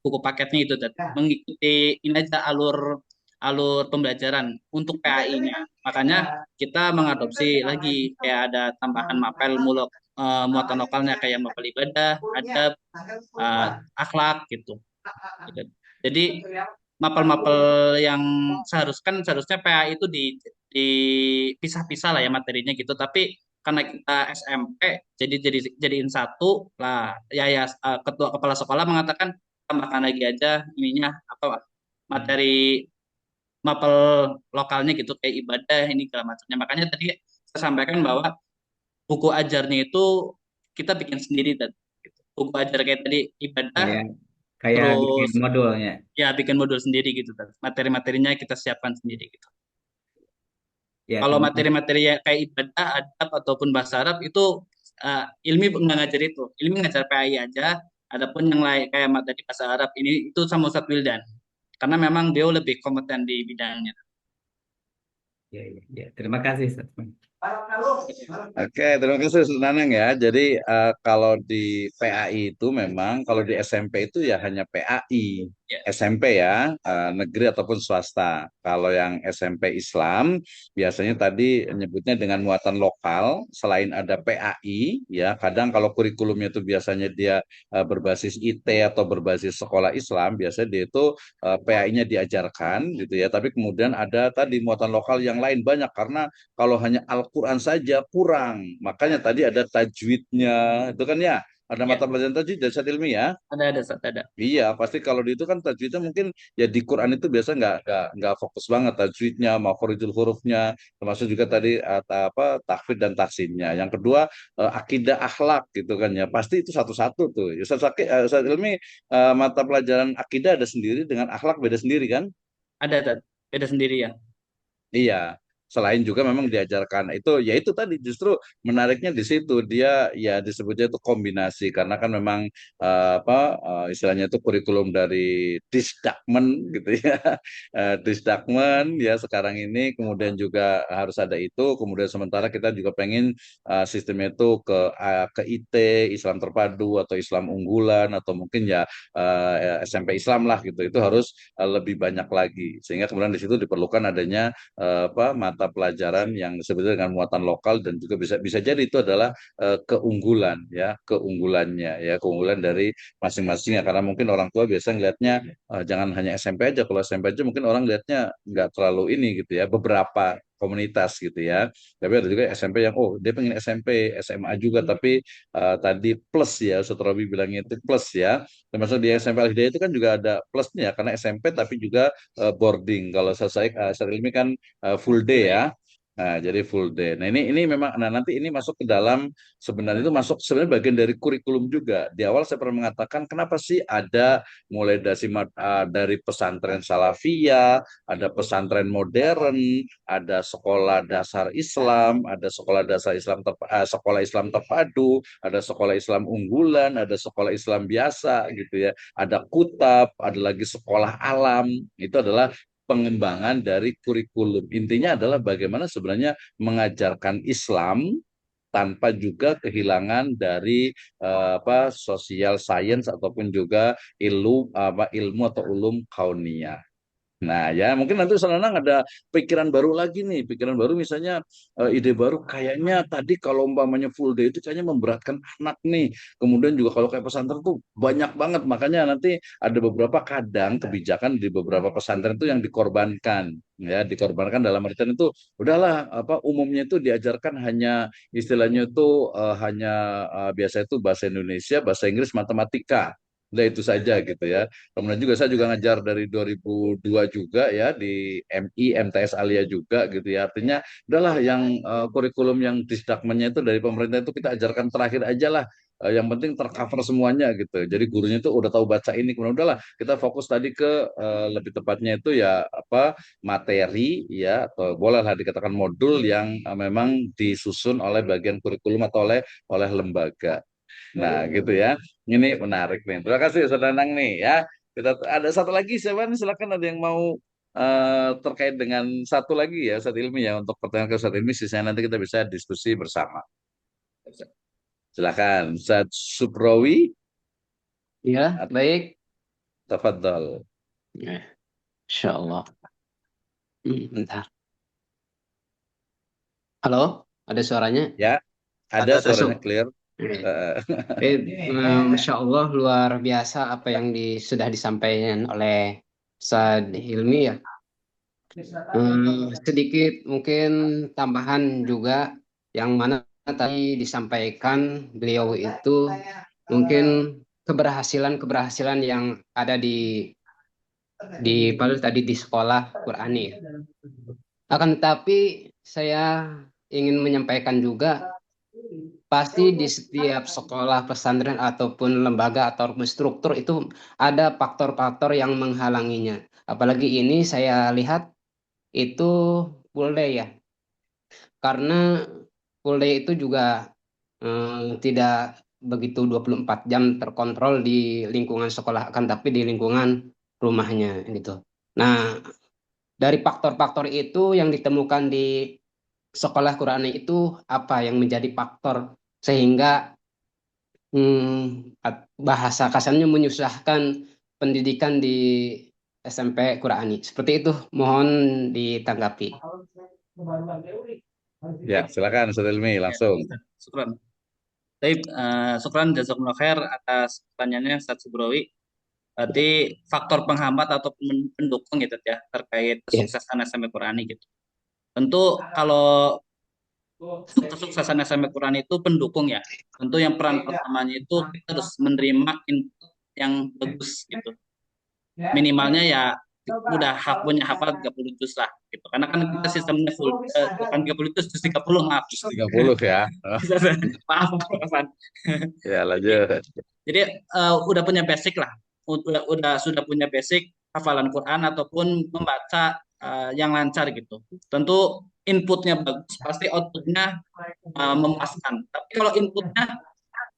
buku paketnya itu, Tad. Mengikuti ini aja alur alur pembelajaran untuk PAI-nya. Makanya kita mengadopsi lagi kayak ada tambahan mapel mulok, muatan lokalnya kayak mapel ibadah, adab, eh, akhlak gitu. Jadi mapel-mapel yang seharusnya PA itu dipisah-pisah lah ya materinya gitu. Tapi karena kita SMP jadiin satu lah ya ya, ketua kepala sekolah mengatakan tambahkan lagi aja ininya apa materi mapel lokalnya gitu kayak ibadah ini segala macamnya. Makanya tadi saya sampaikan bahwa buku ajarnya itu kita bikin sendiri tadi. Buku ajar kayak tadi ibadah, kayak kayak bikin terus modulnya. ya bikin modul sendiri gitu tadi. Materi-materinya kita siapkan sendiri gitu. Ya, Kalau terima kasih. materi-materi ya kayak ibadah, adab ataupun bahasa Arab itu ilmi nggak ngajar itu. Ilmi ngajar PAI aja. Adapun yang lain kayak tadi bahasa Arab ini itu sama Ustadz Wildan. Karena memang dia lebih kompeten di bidangnya. Ya, ya, ya. Terima kasih, Ustaz. Oke, terima kasih Ustaz Nanang ya. Jadi kalau di PAI itu memang kalau di SMP itu ya hanya PAI. Ya, SMP ya, negeri ataupun swasta. Kalau yang SMP Islam biasanya tadi nyebutnya dengan muatan lokal. Selain ada PAI, ya kadang kalau kurikulumnya itu biasanya dia berbasis IT atau berbasis sekolah Islam, biasanya dia itu PAI-nya diajarkan gitu ya. Tapi kemudian ada tadi muatan lokal yang lain banyak karena kalau hanya Al-Quran saja kurang. Makanya tadi ada tajwidnya, itu kan ya. Ada ya, mata pelajaran tajwid dan dasar ilmiah. ada Ustadz, ada. Iya, pasti kalau di itu kan tajwidnya mungkin ya di Quran itu biasa nggak fokus banget tajwidnya, makhorijul hurufnya, termasuk juga tadi apa tahfidz dan tahsinnya. Yang kedua akidah akhlak gitu kan ya, pasti itu satu-satu tuh. Ustaz Ilmi mata pelajaran akidah ada sendiri dengan akhlak beda sendiri kan? Ada Ustadz. Beda sendiri ya. Iya, selain juga memang diajarkan itu, ya itu tadi justru menariknya di situ dia ya disebutnya itu kombinasi karena kan memang apa istilahnya itu kurikulum dari Disdakmen gitu ya, Disdakmen ya sekarang ini kemudian juga harus ada itu, kemudian sementara kita juga pengen sistemnya itu ke IT Islam terpadu atau Islam unggulan atau mungkin ya SMP Islam lah gitu, itu harus lebih banyak lagi sehingga kemudian di situ diperlukan adanya apa mata pelajaran yang sebetulnya dengan muatan lokal dan juga bisa bisa jadi itu adalah keunggulan ya keunggulannya ya keunggulan dari masing-masing ya karena mungkin orang tua biasa ngelihatnya jangan hanya SMP aja, kalau SMP aja mungkin orang lihatnya nggak terlalu ini gitu ya, beberapa komunitas gitu ya, tapi ada juga SMP yang oh dia pengen SMP SMA juga tapi tadi plus ya Ustaz Robi bilangnya itu plus ya, termasuk di SMP Al Hidayah itu kan juga ada plusnya karena SMP tapi juga boarding. Kalau saya ilmi kan full day ya. Nah, jadi full day. Nah, ini memang nah nanti ini masuk ke dalam sebenarnya itu masuk sebenarnya bagian dari kurikulum juga. Di awal saya pernah mengatakan kenapa sih ada mulai dari pesantren Salafiyah, ada pesantren modern, ada sekolah dasar Islam, ada sekolah Islam terpadu, ada sekolah Islam unggulan, ada sekolah Islam biasa gitu ya. Ada kutab, ada lagi sekolah alam. Itu adalah pengembangan dari kurikulum. Intinya adalah bagaimana sebenarnya mengajarkan Islam tanpa juga kehilangan dari apa sosial science ataupun juga ilmu atau ulum kauniyah. Nah, ya mungkin nanti Ustaz Nanang ada pikiran baru lagi nih, pikiran baru misalnya ide baru kayaknya tadi kalau umpamanya full day itu kayaknya memberatkan anak nih. Kemudian juga kalau kayak pesantren tuh banyak banget, makanya nanti ada beberapa kadang kebijakan di beberapa pesantren itu yang dikorbankan. Ya, dikorbankan dalam artian itu udahlah apa umumnya itu diajarkan hanya istilahnya itu hanya biasa itu bahasa Indonesia, bahasa Inggris, matematika. Udah itu saja gitu ya. Kemudian juga saya juga ngajar dari 2002 juga ya di MI, MTS Alia juga gitu ya. Artinya udahlah yang kurikulum yang disdakmennya itu dari pemerintah itu kita ajarkan terakhir aja lah. Yang penting tercover semuanya gitu. Jadi gurunya itu udah tahu baca ini. Kemudian udahlah kita fokus tadi ke lebih tepatnya itu ya apa materi ya atau bolehlah dikatakan modul yang memang disusun oleh bagian kurikulum atau oleh lembaga. Nah, gitu ya. Ini menarik nih. Terima kasih Ustaz Danang nih ya. Kita ada satu lagi siapa nih? Silakan ada yang mau terkait dengan satu lagi ya Ustaz Ilmi ya untuk pertanyaan ke Ustaz Ilmi sisanya nanti kita bisa diskusi bersama. Silakan Ustaz Suprowi, Ya, baik. tafadhol. Insya Allah. Bentar. Halo, ada suaranya? Ya, ada suaranya Masuk. clear. Oke. Eh, Masya Allah, luar biasa apa yang sudah disampaikan oleh Ustaz Hilmi ya. Sedikit mungkin tambahan juga yang mana tadi disampaikan beliau itu mungkin keberhasilan-keberhasilan yang ada di di Palu tadi di sekolah Qurani ya. Akan tetapi saya ingin menyampaikan juga, pasti di setiap sekolah pesantren ataupun lembaga ataupun struktur itu ada faktor-faktor yang menghalanginya. Apalagi ini saya lihat itu full day ya. Karena full day itu juga tidak begitu 24 jam terkontrol di lingkungan sekolah, akan tapi di lingkungan rumahnya gitu. Nah, dari faktor-faktor itu yang ditemukan di sekolah Qurani itu apa yang menjadi faktor sehingga bahasa kasarnya menyusahkan pendidikan di SMP Qurani. Seperti itu, mohon ditanggapi. Ya, silakan Ustaz Ilmi Ya, langsung. syukran. Baik, syukran jazakumullah khair atas pertanyaannya Ustaz Subrowi. Berarti faktor penghambat atau pendukung gitu ya terkait Ya, kesuksesan SMP Qurani gitu. Tentu kalau kesuksesan SMP Qurani itu pendukung ya. Tentu yang peran pertamanya itu kita harus menerima input yang bagus gitu. Minimalnya ya udah punya hafal 30 juz lah gitu. Karena kan kita sistemnya bukan 30 juz, juz 30 maaf. 30 ya. Maaf, maaf. Ya, lanjut. Jadi udah punya basic lah, udah sudah punya basic hafalan Quran ataupun membaca yang lancar gitu. Tentu inputnya bagus, pasti outputnya memuaskan. Tapi kalau inputnya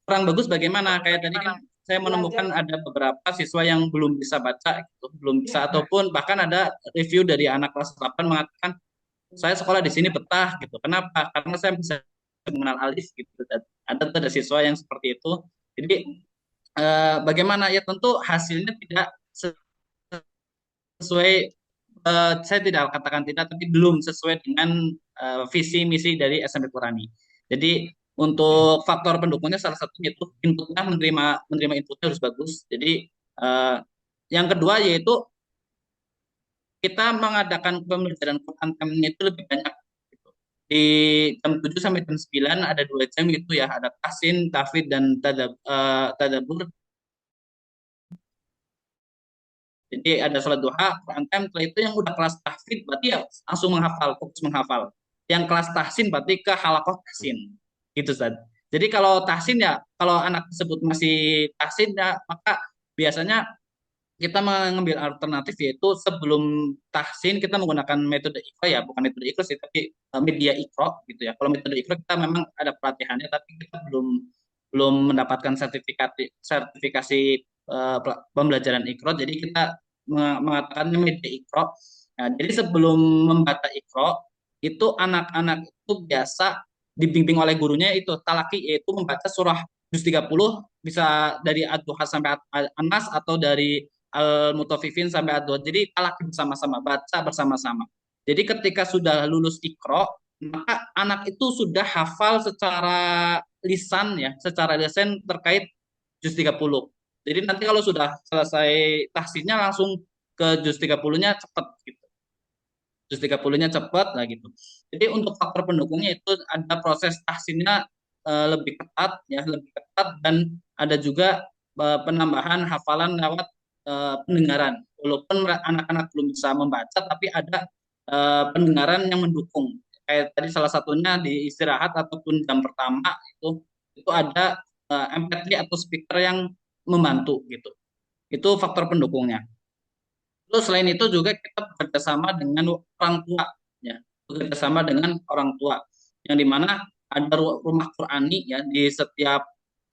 kurang bagus bagaimana? Kayak tadi kan saya menemukan ada beberapa siswa yang belum bisa baca, gitu, belum bisa ataupun bahkan ada review dari anak kelas 8 mengatakan saya sekolah di sini betah gitu. Kenapa? Karena saya bisa mengenal alif gitu. Ada siswa yang seperti itu. Jadi bagaimana ya tentu hasilnya tidak sesuai saya tidak katakan tidak tapi belum sesuai dengan visi misi dari SMP Qurani. Jadi untuk faktor pendukungnya salah satunya itu inputnya menerima inputnya harus bagus. Jadi yang kedua yaitu kita mengadakan pembelajaran Quran time-nya itu lebih banyak gitu. Di jam 7 sampai jam 9 ada 2 jam itu ya, ada tahsin, tahfidz dan tadabbur. Jadi ada sholat duha, Quran time, setelah itu yang udah kelas tahfidz berarti ya langsung menghafal, fokus menghafal. Yang kelas tahsin berarti ke halakoh tahsin. Gitu Ustaz. Jadi kalau tahsin ya, kalau anak tersebut masih tahsin ya, maka biasanya kita mengambil alternatif yaitu sebelum tahsin kita menggunakan metode Iqra ya, bukan metode Iqra sih, tapi media Iqra gitu ya. Kalau metode Iqra kita memang ada pelatihannya, tapi kita belum belum mendapatkan sertifikasi pembelajaran Iqra. Jadi kita mengatakan media Iqra. Nah, jadi sebelum membaca Iqra itu anak-anak itu biasa dibimbing oleh gurunya itu talaki, yaitu membaca surah juz 30 bisa dari Ad-Duha sampai An-Nas atau dari Al-Mutaffifin sampai Ad-Duha. Jadi talaki bersama-sama, baca bersama-sama. Jadi ketika sudah lulus Iqra, maka anak itu sudah hafal secara lisan ya, secara lisan terkait juz 30. Jadi nanti kalau sudah selesai tahsinnya langsung ke juz 30-nya cepat gitu. Juz 30-nya cepat lah gitu. Jadi untuk faktor pendukungnya itu ada proses tahsinnya lebih ketat ya, lebih ketat dan ada juga penambahan hafalan lewat pendengaran. Walaupun anak-anak belum bisa membaca tapi ada pendengaran yang mendukung. Kayak tadi salah satunya di istirahat ataupun jam pertama itu ada MP3 atau speaker yang membantu gitu. Itu faktor pendukungnya. Terus selain itu juga kita bekerjasama dengan orang tua, ya, bekerjasama dengan orang tua, yang dimana ada rumah Qurani ya di setiap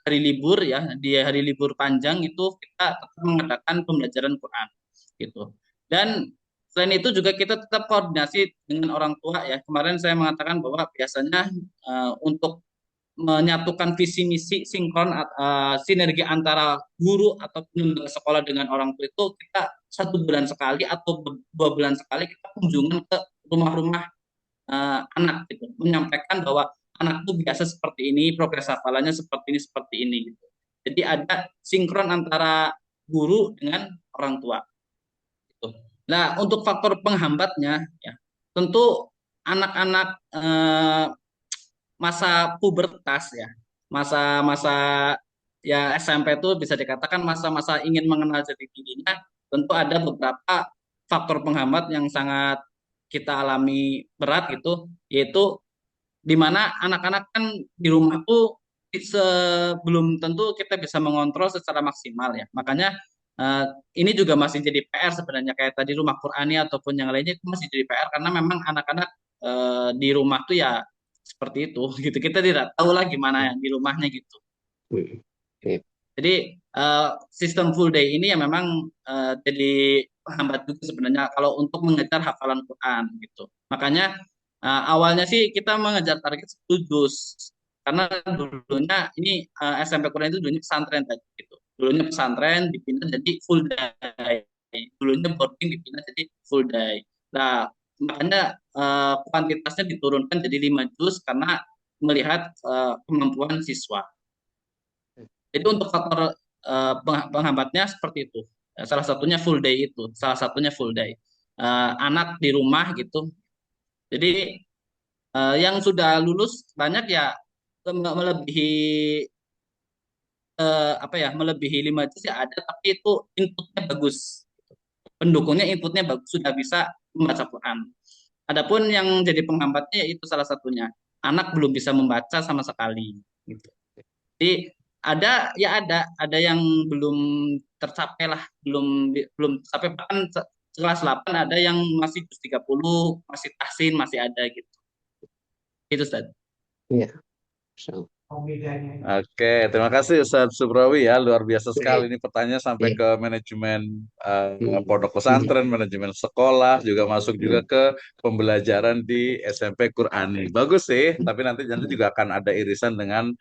hari libur ya, di hari libur panjang itu kita tetap mengadakan pembelajaran Quran, gitu. Dan selain itu juga kita tetap koordinasi dengan orang tua ya. Kemarin saya mengatakan bahwa biasanya untuk menyatukan visi misi sinkron sinergi antara guru ataupun sekolah dengan orang tua itu kita 1 bulan sekali atau 2 bulan sekali kita kunjungan ke rumah-rumah anak gitu, menyampaikan bahwa anak itu biasa seperti ini, progres hafalannya seperti ini gitu. Jadi ada sinkron antara guru dengan orang tua gitu. Nah, untuk faktor penghambatnya ya tentu anak-anak masa pubertas ya, masa-masa ya SMP itu bisa dikatakan masa-masa ingin mengenal jati dirinya, tentu ada beberapa faktor penghambat yang sangat kita alami berat gitu, yaitu di mana anak-anak kan di rumah tuh sebelum tentu kita bisa mengontrol secara maksimal ya. Makanya eh, ini juga masih jadi PR sebenarnya, kayak tadi rumah Qur'ani ataupun yang lainnya itu masih jadi PR karena memang anak-anak di rumah tuh ya seperti itu gitu. Kita tidak tahu lah gimana di rumahnya gitu. Oke. Jadi sistem full day ini ya memang jadi penghambat juga sebenarnya kalau untuk mengejar hafalan Quran gitu. Makanya awalnya sih kita mengejar target 10 juz karena dulunya ini SMP Quran itu dulunya pesantren tadi gitu. Dulunya pesantren dipindah jadi full day. Dulunya boarding dipindah jadi full day. Nah, makanya kuantitasnya diturunkan jadi 5 juz karena melihat kemampuan siswa. Jadi untuk faktor penghambatnya seperti itu. Salah satunya full day itu, salah satunya full day. Anak di rumah gitu. Jadi yang sudah lulus banyak ya melebihi apa ya, melebihi 5 juz ya ada, tapi itu inputnya bagus. Pendukungnya inputnya bagus, sudah bisa membaca Quran. Adapun yang jadi penghambatnya yaitu salah satunya anak belum bisa membaca sama sekali. Gitu. Jadi ada yang belum tercapai lah, belum tercapai, bahkan kelas 8 ada yang masih juz 30, masih tahsin, masih ada gitu. Itu Ustaz. Iya. So, Oke, terima kasih Ustadz Subrawi ya, luar biasa sekali ini pertanyaan sampai iya. ke manajemen Hmm. pondok pesantren, manajemen sekolah, juga masuk juga ke pembelajaran di SMP Qurani. Bagus sih, tapi nanti juga akan ada irisan dengan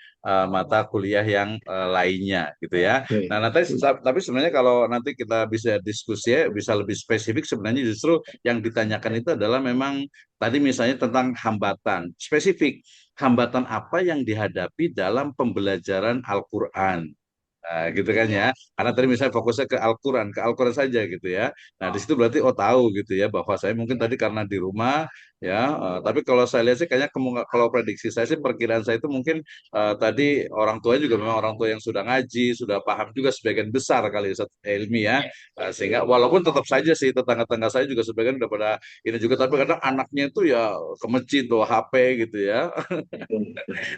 mata kuliah yang lainnya gitu ya. Nah, nanti tapi sebenarnya kalau nanti kita bisa diskusi ya, bisa lebih spesifik sebenarnya justru yang ditanyakan itu adalah memang tadi misalnya tentang hambatan spesifik. Hambatan apa yang dihadapi dalam pembelajaran Al-Quran. Nah, gitu kan ya. Karena tadi misalnya fokusnya ke Al-Quran saja gitu ya. Nah, di situ berarti tahu gitu ya bahwa saya mungkin tadi karena di rumah ya, tapi kalau saya lihat sih kayaknya kalau prediksi saya sih perkiraan saya itu mungkin tadi orang tua juga memang orang tua yang sudah ngaji, sudah paham juga sebagian besar kali Ustaz Ilmi ya. Sehingga walaupun tetap saja sih tetangga-tetangga saya juga sebagian udah pada ini juga, tapi kadang anaknya itu ya ke masjid bawa HP gitu ya.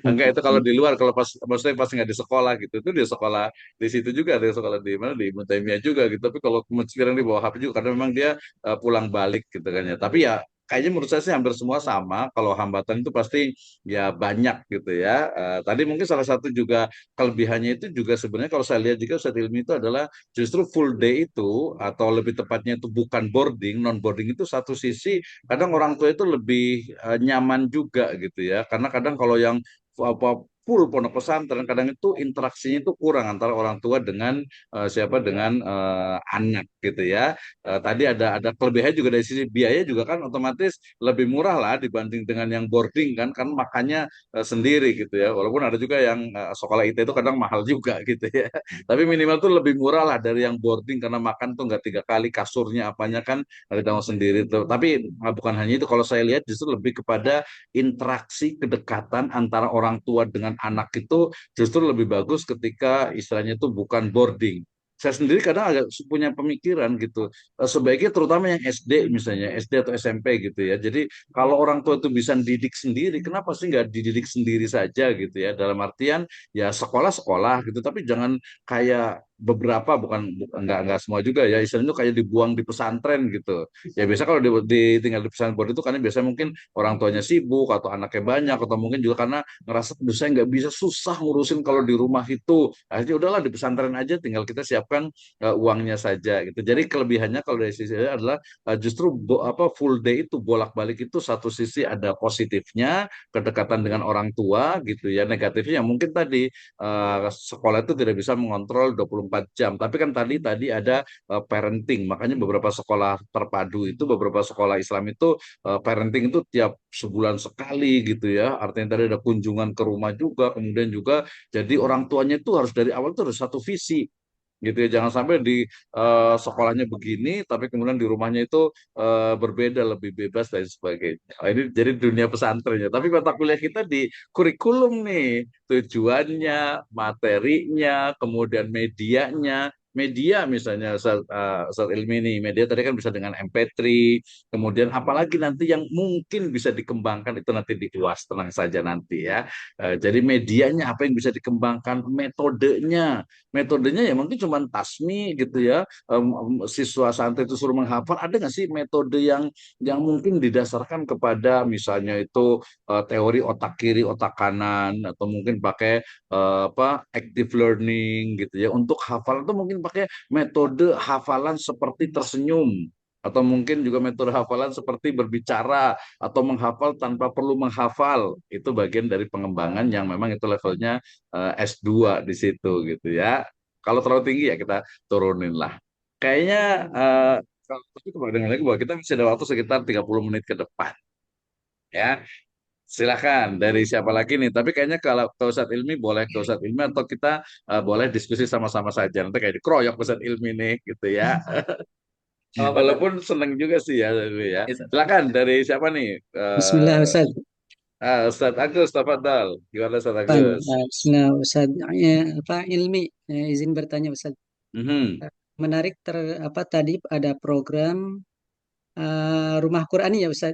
Enggak, itu kalau di luar, kalau pas maksudnya pas nggak di sekolah gitu, itu di sekolah di situ juga, ada sekolah di mana di Mutaimiyah juga gitu. Tapi kalau sekarang di bawah HP juga karena memang dia pulang balik gitu kan ya. Tapi ya kayaknya menurut saya sih hampir semua sama. Kalau hambatan itu pasti ya banyak gitu ya. Tadi mungkin salah satu juga kelebihannya itu juga sebenarnya kalau saya lihat juga Ustadz Ilmi itu adalah justru full day itu atau lebih tepatnya itu bukan boarding, non boarding itu satu sisi kadang orang tua itu lebih nyaman juga gitu ya. Karena kadang kalau yang full pondok pesantren kadang itu interaksinya itu kurang antara orang tua dengan anak gitu ya. Tadi ada kelebihannya juga dari sisi biaya juga kan otomatis lebih murah lah dibanding dengan yang boarding kan makannya sendiri gitu ya. Walaupun ada juga yang sekolah IT itu kadang mahal juga gitu ya. Tapi minimal tuh lebih murah lah dari yang boarding karena makan tuh nggak 3 kali, kasurnya apanya kan ada tanggung sendiri tuh. Tapi bukan hanya itu, kalau saya lihat justru lebih kepada interaksi kedekatan antara orang tua dengan anak itu justru lebih bagus ketika istilahnya itu bukan boarding. Saya sendiri kadang agak punya pemikiran gitu. Sebaiknya terutama yang SD misalnya, SD atau SMP gitu ya. Jadi kalau orang tua itu bisa didik sendiri, kenapa sih nggak dididik sendiri saja gitu ya? Dalam artian ya sekolah-sekolah gitu, tapi jangan kayak beberapa nggak semua juga ya istilahnya itu kayak dibuang di pesantren gitu ya. Biasa kalau tinggal di pesantren itu karena biasanya mungkin orang tuanya sibuk atau anaknya banyak atau mungkin juga karena ngerasa "Duh, saya nggak bisa, susah ngurusin kalau di rumah itu, akhirnya udahlah di pesantren aja tinggal kita siapkan uangnya saja gitu." Jadi kelebihannya kalau dari sisi saya adalah justru full day itu bolak-balik itu satu sisi ada positifnya kedekatan dengan orang tua gitu ya, negatifnya mungkin tadi sekolah itu tidak bisa mengontrol 24 jam. Tapi kan tadi ada parenting. Makanya beberapa sekolah terpadu itu, beberapa sekolah Islam itu parenting itu tiap sebulan sekali gitu ya. Artinya tadi ada kunjungan ke rumah juga, kemudian juga jadi orang tuanya itu harus dari awal itu harus satu visi gitu ya. Jangan sampai di sekolahnya begini tapi kemudian di rumahnya itu berbeda, lebih bebas dan sebagainya. Ini jadi dunia pesantrennya, tapi mata kuliah kita di kurikulum nih, tujuannya, materinya, kemudian medianya media misalnya Ustaz Ilmi ini, media tadi kan bisa dengan MP3, kemudian apalagi nanti yang mungkin bisa dikembangkan itu nanti di UAS, tenang saja nanti ya. Jadi medianya apa yang bisa dikembangkan, metodenya ya mungkin cuma tasmi gitu ya. Siswa santri itu suruh menghafal, ada nggak sih metode yang mungkin didasarkan kepada misalnya itu teori otak kiri, otak kanan, atau mungkin pakai active learning gitu ya. Untuk hafalan itu mungkin pakai metode hafalan seperti tersenyum, atau mungkin juga metode hafalan seperti berbicara atau menghafal tanpa perlu menghafal. Itu bagian dari pengembangan yang memang itu levelnya S2 di situ gitu ya. Kalau terlalu tinggi ya kita turunin lah. Kayaknya tapi kembali dengan lagi bahwa kita masih ada waktu sekitar 30 menit ke depan ya. Silakan dari siapa lagi nih? Tapi kayaknya kalau ke Ustadz Ilmi boleh ke Ustadz Ilmi, atau kita boleh diskusi sama-sama saja. Nanti kayak dikeroyok Ustadz Ilmi nih gitu ya. Apa Pak, Tad? Walaupun seneng juga sih ya, Ilmi ya. Iya, Tad. Silakan dari siapa nih? Bismillah Ustaz. Ustadz Agus, tafadhal. Gimana Ustadz Pan, Agus? Bismillah Ustaz. Apa Ilmi? Izin bertanya Ustaz. Mhm. Menarik apa tadi ada program Rumah Qur'ani ya Ustaz.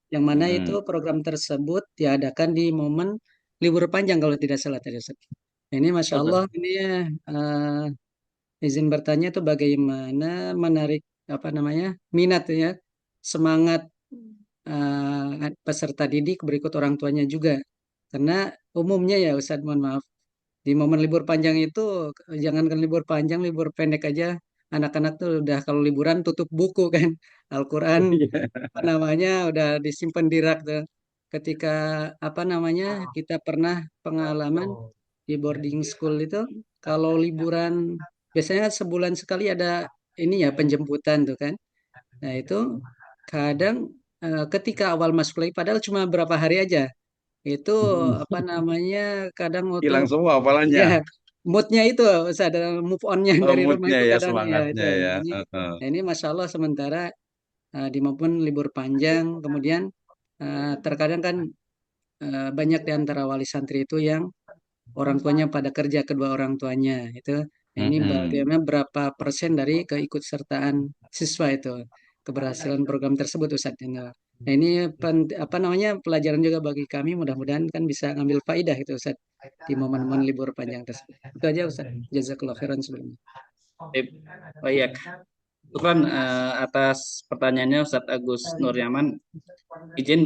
Yang mana itu Mhm. program tersebut diadakan di momen libur panjang kalau tidak salah tadi Ustaz. Ini Masya Betul, Allah Tad. ini ya izin bertanya itu bagaimana menarik apa namanya minat ya, semangat peserta didik berikut orang tuanya juga. Karena umumnya ya Ustaz, mohon maaf, di momen libur panjang itu jangankan libur panjang, libur pendek aja anak-anak tuh udah kalau liburan tutup buku kan. Al-Quran apa namanya udah disimpan di rak tuh. Ketika apa namanya kita pernah pengalaman di boarding school itu kalau liburan biasanya sebulan sekali ada ini ya penjemputan tuh kan. Nah itu kadang ketika awal masuk lagi padahal cuma berapa hari aja itu apa namanya kadang untuk Hilang semua ya hafalannya. moodnya itu ada move onnya Oh, dari rumah moodnya itu ya, kadang ya itu semangatnya ya. ini Heeh. nah ini Masya Allah sementara di momen libur panjang kemudian terkadang kan banyak di antara wali santri itu yang orang tuanya pada kerja kedua orang tuanya itu. Nah, ini Mhm. bagaimana berapa persen dari keikutsertaan siswa itu keberhasilan program tersebut Ustaz. Nah ini apa namanya pelajaran juga bagi kami mudah-mudahan kan bisa ngambil faidah itu Ustaz di momen-momen libur panjang tersebut. Itu aja Ustaz. Jazakallah khairan sebelumnya. Baik. Oh iya, Syukran atas pertanyaannya Ustadz Agus Nuryaman. Izin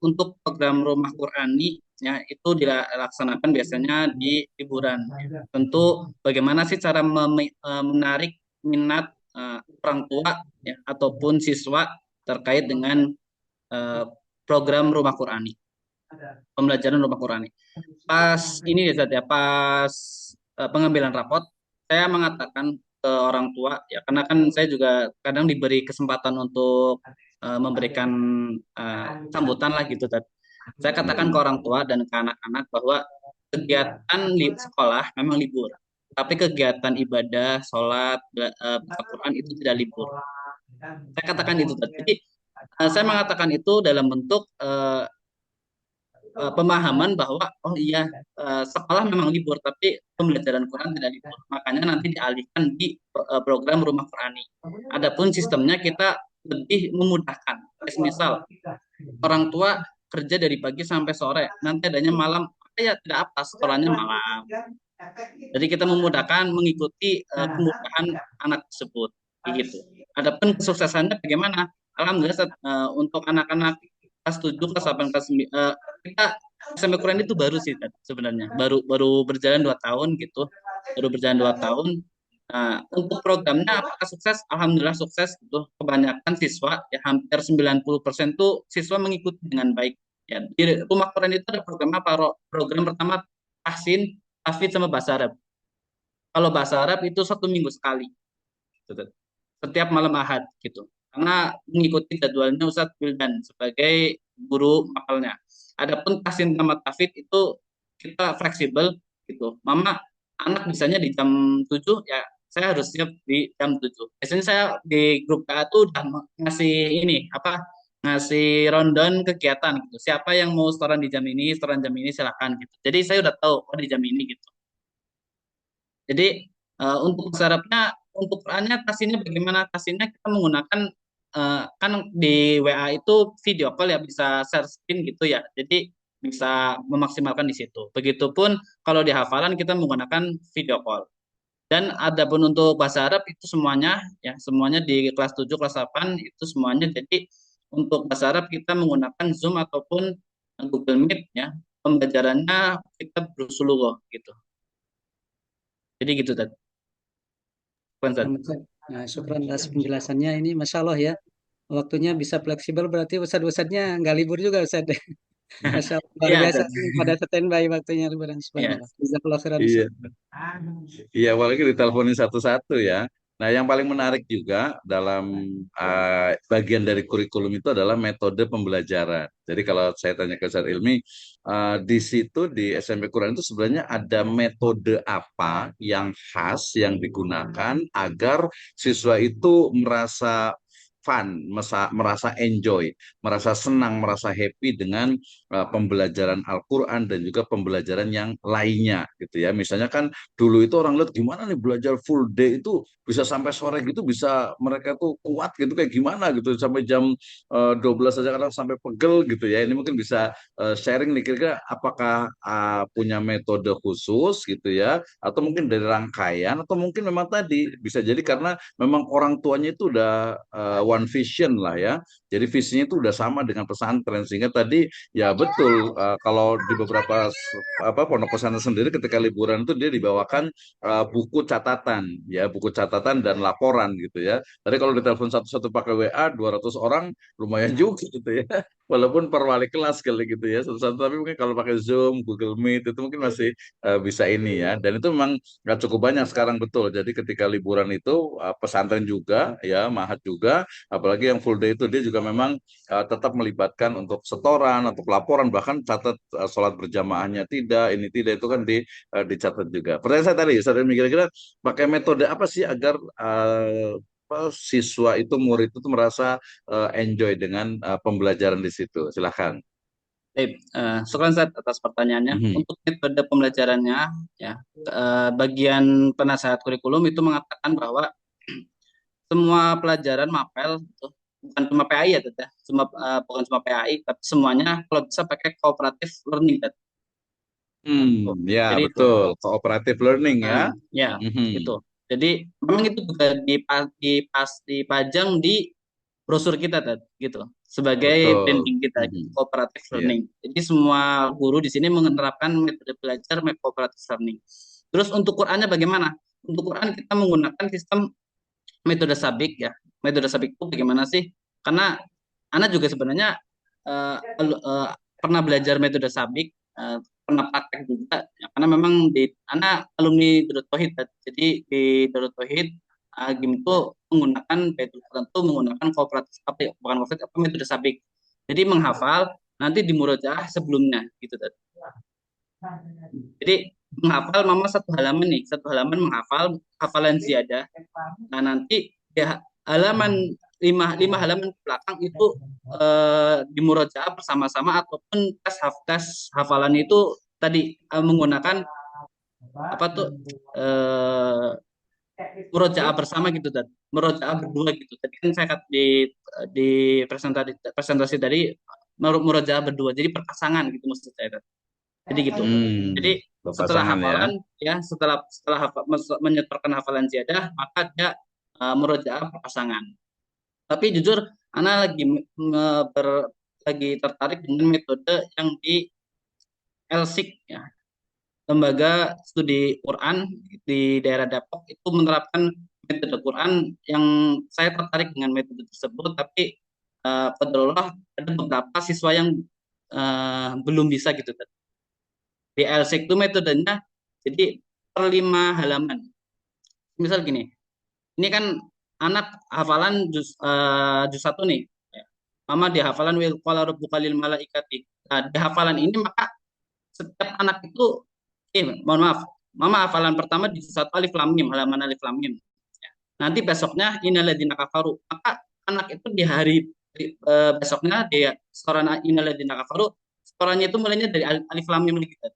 untuk program Rumah Qurani ya itu dilaksanakan biasanya di liburan. Tentu bagaimana sih cara menarik minat orang tua ya ataupun siswa terkait dengan eh, program Rumah Qurani, pembelajaran Rumah Qurani. Pas ini ya Zat, ya pas pengambilan rapot saya mengatakan ke orang tua ya karena kan saya juga kadang diberi kesempatan untuk memberikan sambutan lah gitu Zat. Saya katakan ke Mhm. orang tua dan ke anak-anak bahwa kegiatan di sekolah memang libur, tapi kegiatan ibadah, sholat, baca Quran itu tidak libur. Saya katakan itu Zat. Jadi saya mengatakan itu dalam bentuk pemahaman bahwa oh iya sekolah memang libur tapi pembelajaran Quran tidak libur. Makanya nanti dialihkan di program Rumah Qurani. Adapun sistemnya kita lebih memudahkan. Misal orang tua kerja dari pagi sampai sore, nanti adanya malam, ya tidak apa sekolahnya malam. Jadi kita memudahkan mengikuti kemudahan anak tersebut, gitu. Adapun kesuksesannya bagaimana? Alhamdulillah untuk anak-anak kelas 7, kelas 8, kelas 9, kita SMP Quran itu baru sih sebenarnya, baru baru berjalan 2 tahun gitu, baru berjalan 2 tahun. Nah, untuk programnya apakah sukses? Alhamdulillah sukses gitu. Kebanyakan siswa ya hampir 90% tuh siswa mengikuti dengan baik. Ya, di Rumah Quran itu ada program apa? Program pertama tahsin, tahfidz sama bahasa Arab. Kalau bahasa Arab itu 1 minggu sekali, gitu. Setiap malam Ahad gitu. Karena mengikuti jadwalnya Ustadz Wildan sebagai guru mapelnya. Adapun tahsin sama tahfidz itu kita fleksibel gitu. Mama, anak bisanya di jam 7 ya saya harus siap di jam 7. Biasanya saya di grup KA tuh udah ngasih ini apa ngasih rundown kegiatan gitu. Siapa yang mau setoran di jam ini, setoran jam ini silakan gitu. Jadi saya udah tahu oh di jam ini gitu. Jadi Untuk bahasa Arabnya, untuk Qurannya tasinnya bagaimana? Tasinnya kita menggunakan kan di WA itu video call ya, bisa share screen gitu ya. Jadi bisa memaksimalkan di situ. Begitupun kalau di hafalan kita menggunakan video call. Dan adapun untuk bahasa Arab itu semuanya ya, semuanya di kelas 7 kelas 8 itu semuanya. Jadi untuk bahasa Arab kita menggunakan Zoom ataupun Google Meet ya. Pembelajarannya kita berusulullah gitu. Jadi gitu tadi. Nah, Nah, syukran atas penjelasannya ini, Masya Allah ya. Waktunya bisa fleksibel, berarti Ustadz-ustadznya nggak libur juga, Ustadz. Masya Allah, luar Iya, biasa. Tad. Pada standby waktunya liburan. Iya. Subhanallah. Jazakallah khairan, Iya, Ustadz. iya, apalagi diteleponin satu-satu ya. Nah, yang paling menarik juga dalam bagian dari kurikulum itu adalah metode pembelajaran. Jadi kalau saya tanya ke Ustaz Ilmi, di situ di SMP Quran itu sebenarnya ada metode apa yang khas yang digunakan agar siswa itu merasa fun, merasa enjoy, merasa senang, merasa happy dengan pembelajaran Al-Quran dan juga pembelajaran yang lainnya gitu ya. Misalnya kan dulu itu orang lihat gimana nih belajar full day itu bisa sampai sore gitu, bisa mereka tuh kuat gitu kayak gimana gitu sampai jam 12 aja kadang sampai pegel gitu ya. Ini mungkin bisa sharing nih kira-kira apakah punya metode khusus gitu ya, atau mungkin dari rangkaian, atau mungkin memang tadi bisa jadi karena memang orang tuanya itu udah one vision lah ya. Jadi visinya itu udah sama dengan pesantren sehingga tadi ya betul, kalau di beberapa pondok pesantren sendiri ketika liburan itu dia dibawakan buku catatan ya, buku catatan dan laporan gitu ya. Tadi kalau ditelepon satu-satu pakai WA 200 orang lumayan juga gitu ya. Walaupun per wali kelas kali gitu ya satu-satu, tapi mungkin kalau pakai Zoom, Google Meet itu mungkin masih bisa ini ya. Dan itu memang nggak cukup banyak sekarang betul. Jadi ketika liburan itu pesantren juga ya, mahat juga, apalagi yang full day itu dia juga memang tetap melibatkan untuk setoran, untuk laporan, bahkan catat sholat berjamaahnya tidak, ini tidak, itu kan dicatat juga. Pertanyaan saya tadi, saya kira-kira pakai metode apa sih agar siswa itu, murid itu merasa enjoy dengan pembelajaran di situ? Silahkan. Baik, syukran Ustaz atas pertanyaannya. Mhm. Untuk metode pembelajarannya, ya, bagian penasehat kurikulum itu mengatakan bahwa semua pelajaran mapel itu bukan cuma PAI ya, Ted, ya. Bukan cuma PAI, tapi semuanya kalau bisa pakai cooperative learning, Ted. Ya Jadi itu, betul, cooperative learning ya. ya Mhm. itu. Jadi memang itu juga dipajang di brosur kita, Ted, gitu, sebagai Betul. branding kita, gitu, Mhm. cooperative Iya. learning. Jadi semua guru di sini menerapkan metode belajar cooperative learning. Terus untuk Qurannya bagaimana? Untuk Quran kita menggunakan sistem metode sabik ya. Metode sabik itu bagaimana sih? Karena Ana juga sebenarnya pernah belajar metode sabik, pernah praktek juga. Ya, karena memang Ana alumni Darut Tauhid. Jadi di Darut Tauhid, Agim itu menggunakan metode tertentu, menggunakan kooperatif apa ya, bukan kooperatif apa metode sabik. Jadi menghafal nanti di murojaah sebelumnya gitu. Jadi menghafal mama satu halaman nih, satu halaman menghafal hafalan ziyadah. Nah nanti ya halaman lima halaman ke belakang itu di murojaah bersama-sama ataupun tes hafalan itu tadi menggunakan apa tuh murojaah bersama gitu, dan murojaah berdua gitu. Tadi kan saya di presentasi tadi murojaah berdua, jadi perpasangan gitu maksud saya. Jadi gitu. Jadi setelah Berpasangan ya. hafalan ya, setelah menyetorkan hafalan ziyadah, maka dia murojaah pasangan. Tapi jujur Ana lagi tertarik dengan metode yang di LSIK ya. Lembaga Studi Quran di daerah Depok itu menerapkan metode Quran yang saya tertarik dengan metode tersebut, tapi qadarullah ada beberapa siswa yang belum bisa gitu. Di LSIK itu metodenya jadi per 5 halaman. Misal gini, ini kan anak hafalan juz 1 nih. Mama di hafalan wil qala rabbuka lil malaikati. Nah, di hafalan ini maka setiap anak itu mohon maaf, Mama hafalan pertama di juz 1 alif lam mim, halaman alif lam mim. Nanti besoknya innalladzina kafaru. Maka anak itu di hari besoknya dia setoran innalladzina kafaru, setorannya itu mulainya dari alif lam mim gitu.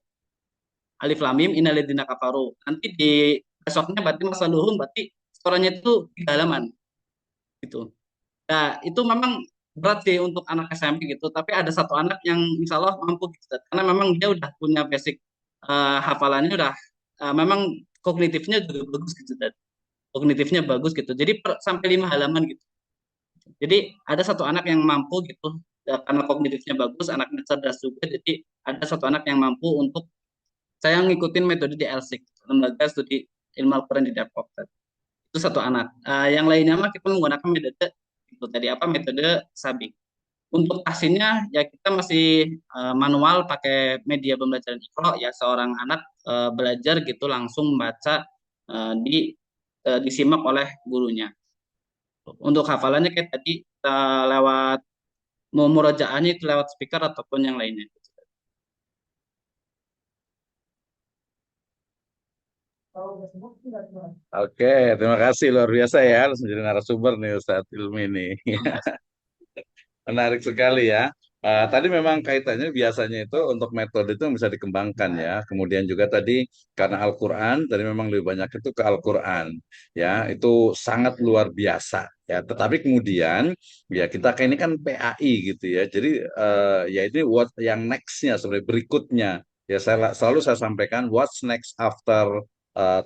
Alif lam mim innalladzina kafaru. Nanti di besoknya berarti masa luhur berarti setorannya itu 3 halaman gitu. Nah, itu memang berat sih untuk anak SMP gitu, tapi ada satu anak yang insya Allah mampu gitu, karena memang dia udah punya basic hafalannya udah memang kognitifnya juga bagus gitu, kognitifnya bagus gitu. Jadi sampai 5 halaman gitu. Jadi ada satu anak yang mampu gitu, karena kognitifnya bagus, anaknya cerdas juga. Jadi ada satu anak yang mampu untuk saya ngikutin metode di LSIK, Lembaga Studi Ilmu Al-Quran di Depok. Itu satu anak. Yang lainnya mah kita menggunakan metode itu tadi apa metode sabik. Untuk hasilnya ya kita masih manual pakai media pembelajaran Iqra ya seorang anak belajar gitu langsung membaca disimak oleh gurunya. Untuk hafalannya kayak tadi lewat murojaahnya itu lewat speaker ataupun yang lainnya. Oke, terima kasih luar biasa ya, harus menjadi narasumber nih Ustadz Ilmi ini. Menarik sekali ya. Tadi memang kaitannya biasanya itu untuk metode itu yang bisa dikembangkan ya. Kemudian juga tadi karena Al-Quran, tadi memang lebih banyak itu ke Al-Quran. Ya, itu sangat luar biasa. Ya, tetapi kemudian ya kita kayak ini kan PAI gitu ya. Jadi ya ini what yang nextnya sebenarnya berikutnya. Ya saya selalu saya sampaikan what's next after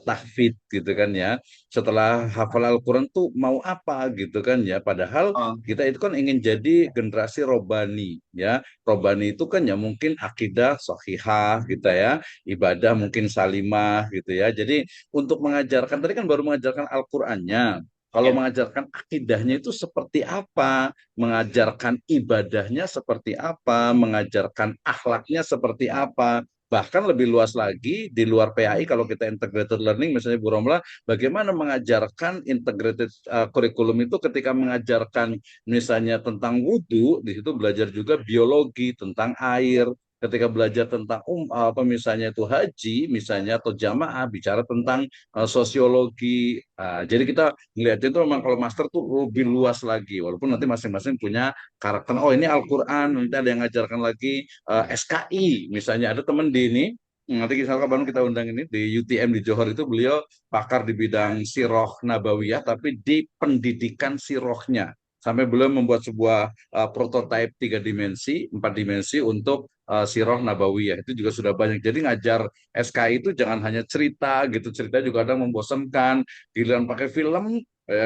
tahfidz gitu kan ya. Setelah hafal Al-Quran tuh mau apa gitu kan ya. Padahal Oh, kita itu kan ingin jadi generasi robani ya. Robani itu kan ya mungkin akidah sahihah gitu ya, ibadah mungkin salimah gitu ya. Jadi untuk mengajarkan tadi kan baru mengajarkan Al-Qur'annya. Kalau ya. mengajarkan akidahnya itu seperti apa, mengajarkan ibadahnya seperti apa, mengajarkan akhlaknya seperti apa, bahkan lebih luas lagi di luar PAI kalau kita integrated learning misalnya Bu Romla, bagaimana mengajarkan integrated kurikulum itu ketika mengajarkan misalnya tentang wudhu, di situ belajar juga biologi tentang air. Ketika belajar tentang apa misalnya itu haji, misalnya atau jamaah bicara tentang sosiologi. Jadi kita melihatnya itu memang kalau master tuh lebih luas lagi, walaupun nanti masing-masing punya karakter. Oh ini Al-Quran, nanti ada yang ngajarkan lagi SKI, misalnya ada teman di ini. Nanti misalkan kapan kita undang ini di UTM di Johor itu beliau pakar di bidang siroh nabawiyah, tapi di pendidikan sirohnya. Sampai belum membuat sebuah prototipe 3 dimensi, 4 dimensi untuk siroh nabawiyah. Itu juga sudah banyak. Jadi ngajar SKI itu jangan hanya cerita gitu. Cerita juga kadang membosankan. Giliran pakai film,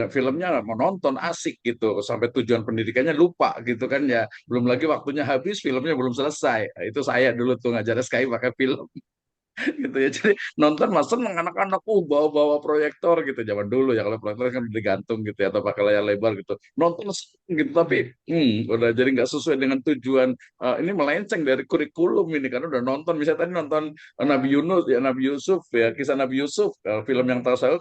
filmnya mau nonton asik gitu. Sampai tujuan pendidikannya lupa gitu kan ya. Belum lagi waktunya habis, filmnya belum selesai. Itu saya dulu tuh ngajar SKI pakai film gitu ya. Jadi nonton mas seneng anak-anak bawa-bawa proyektor gitu zaman dulu ya, kalau proyektor kan digantung gitu ya atau pakai layar lebar gitu, nonton seneng gitu, tapi udah jadi nggak sesuai dengan tujuan. Ini melenceng dari kurikulum ini karena udah nonton misalnya tadi nonton Nabi Yunus ya, Nabi Yusuf ya, kisah Nabi Yusuf. Film yang tahu saya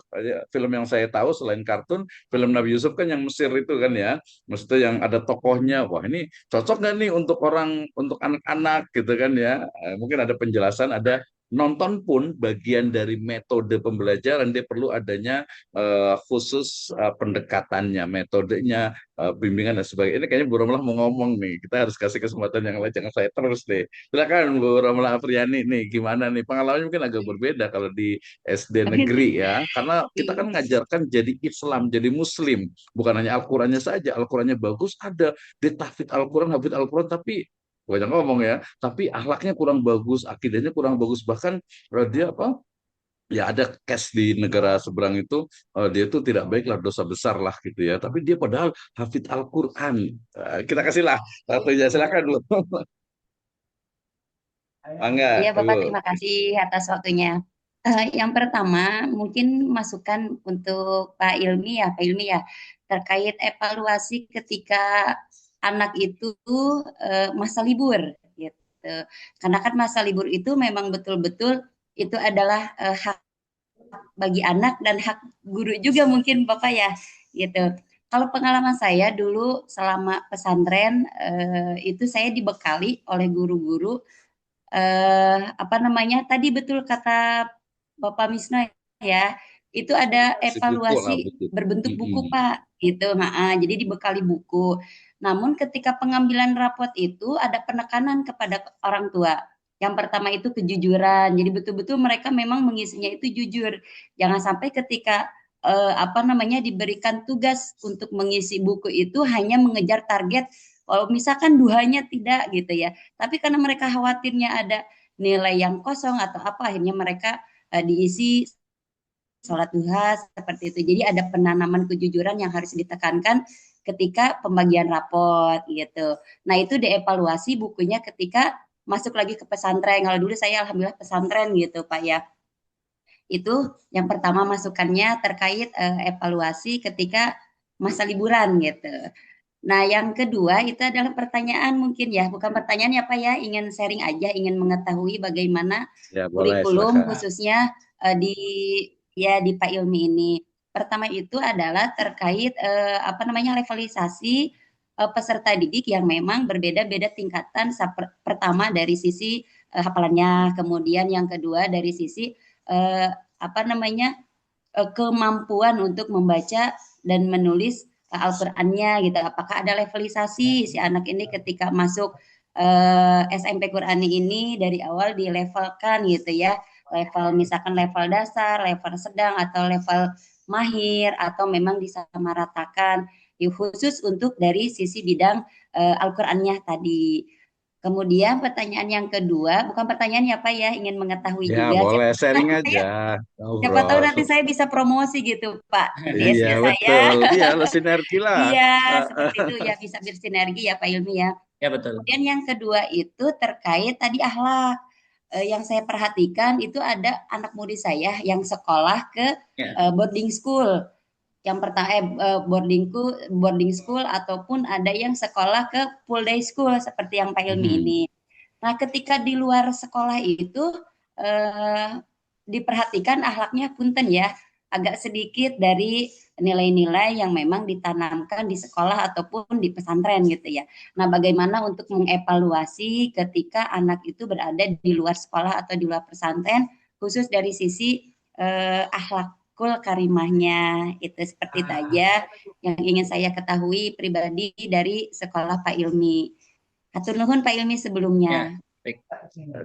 film yang saya tahu selain kartun, film Nabi Yusuf kan yang Mesir itu kan ya, maksudnya yang ada tokohnya. Wah ini cocok nggak nih untuk orang, untuk anak-anak gitu kan ya. Mungkin ada penjelasan, ada nonton pun bagian dari metode pembelajaran, dia perlu adanya khusus pendekatannya, metodenya, bimbingan dan sebagainya. Ini kayaknya Bu Romlah mau ngomong nih, kita harus kasih kesempatan yang lain, jangan saya terus deh. Silakan Bu Romlah Afriani nih, gimana nih pengalamannya, mungkin agak berbeda kalau di SD negeri ya, karena kita kan ngajarkan jadi Islam, jadi Muslim, bukan hanya Al-Qurannya saja. Al-Qurannya bagus, ada di tahfidz Al-Quran, hafidz Al-Quran, tapi banyak ngomong ya, tapi akhlaknya kurang bagus, akidahnya kurang bagus, bahkan dia apa, ya ada case di negara seberang itu, dia itu tidak baik lah, dosa besar lah gitu ya, tapi dia padahal hafidz Al-Quran. Kita kasihlah satu, ya silakan dulu. Mangga Iya, Ibu. Bapak, terima kasih atas waktunya. Yang pertama, mungkin masukan untuk Pak Ilmi ya, Pak Ilmi ya, terkait evaluasi ketika anak itu masa libur, gitu. Karena kan masa libur itu memang betul-betul itu adalah hak bagi anak dan hak guru juga mungkin Bapak ya, gitu. Kalau pengalaman saya dulu selama pesantren itu saya dibekali oleh guru-guru apa namanya tadi betul kata Bapak Misno ya, itu ada Si buku lah evaluasi buku. berbentuk buku Pak gitu. Jadi dibekali buku. Namun ketika pengambilan rapot itu ada penekanan kepada orang tua. Yang pertama itu kejujuran. Jadi betul-betul mereka memang mengisinya itu jujur. Jangan sampai ketika diberikan tugas untuk mengisi buku itu hanya mengejar target. Kalau misalkan duhanya tidak gitu ya. Tapi karena mereka khawatirnya ada nilai yang kosong atau apa, akhirnya mereka diisi sholat duha seperti itu. Jadi ada penanaman kejujuran yang harus ditekankan ketika pembagian raport gitu. Nah itu dievaluasi bukunya ketika masuk lagi ke pesantren. Kalau dulu saya alhamdulillah pesantren gitu Pak ya. Itu yang pertama masukannya terkait evaluasi ketika masa liburan gitu. Nah, yang kedua itu adalah pertanyaan mungkin ya, bukan pertanyaan ya Pak ya, ingin sharing aja, ingin mengetahui bagaimana Ya, boleh, kurikulum silakan. khususnya di Pak Ilmi ini. Pertama itu adalah terkait levelisasi peserta didik yang memang berbeda-beda tingkatan. Pertama dari sisi hafalannya, kemudian yang kedua dari sisi eh, kemampuan untuk membaca dan menulis Al-Qur'annya gitu. Apakah ada levelisasi si anak ini ketika masuk SMP Qur'ani ini dari awal dilevelkan gitu ya. Level misalkan level dasar, level sedang atau level mahir atau memang disamaratakan khusus untuk dari sisi bidang Al-Qur'annya tadi. Kemudian pertanyaan yang kedua, bukan pertanyaan ya Pak ya, ingin mengetahui Ya, juga. boleh sharing Saya aja, siapa tahu ngobrol. nanti saya bisa promosi gitu Pak di Iya, SD saya. betul. Iya, lo sinergi lah. Iya, seperti itu ya bisa bersinergi ya Pak Ilmi ya. Ya betul. Kemudian yang kedua itu terkait tadi akhlak. Yang saya perhatikan itu ada anak murid saya yang sekolah ke Ya. boarding school. Yang pertama boarding school ataupun ada yang sekolah ke full day school seperti yang Pak Ilmi ini. Nah, ketika di luar sekolah itu diperhatikan akhlaknya punten ya, agak sedikit dari nilai-nilai yang memang ditanamkan di sekolah ataupun di pesantren gitu ya. Nah, bagaimana untuk mengevaluasi ketika anak itu berada di luar sekolah atau di luar pesantren, khusus dari sisi akhlakul karimahnya, itu seperti itu aja yang ingin saya ketahui pribadi dari sekolah Pak Ilmi. Hatur nuhun Pak Ilmi sebelumnya. Baik.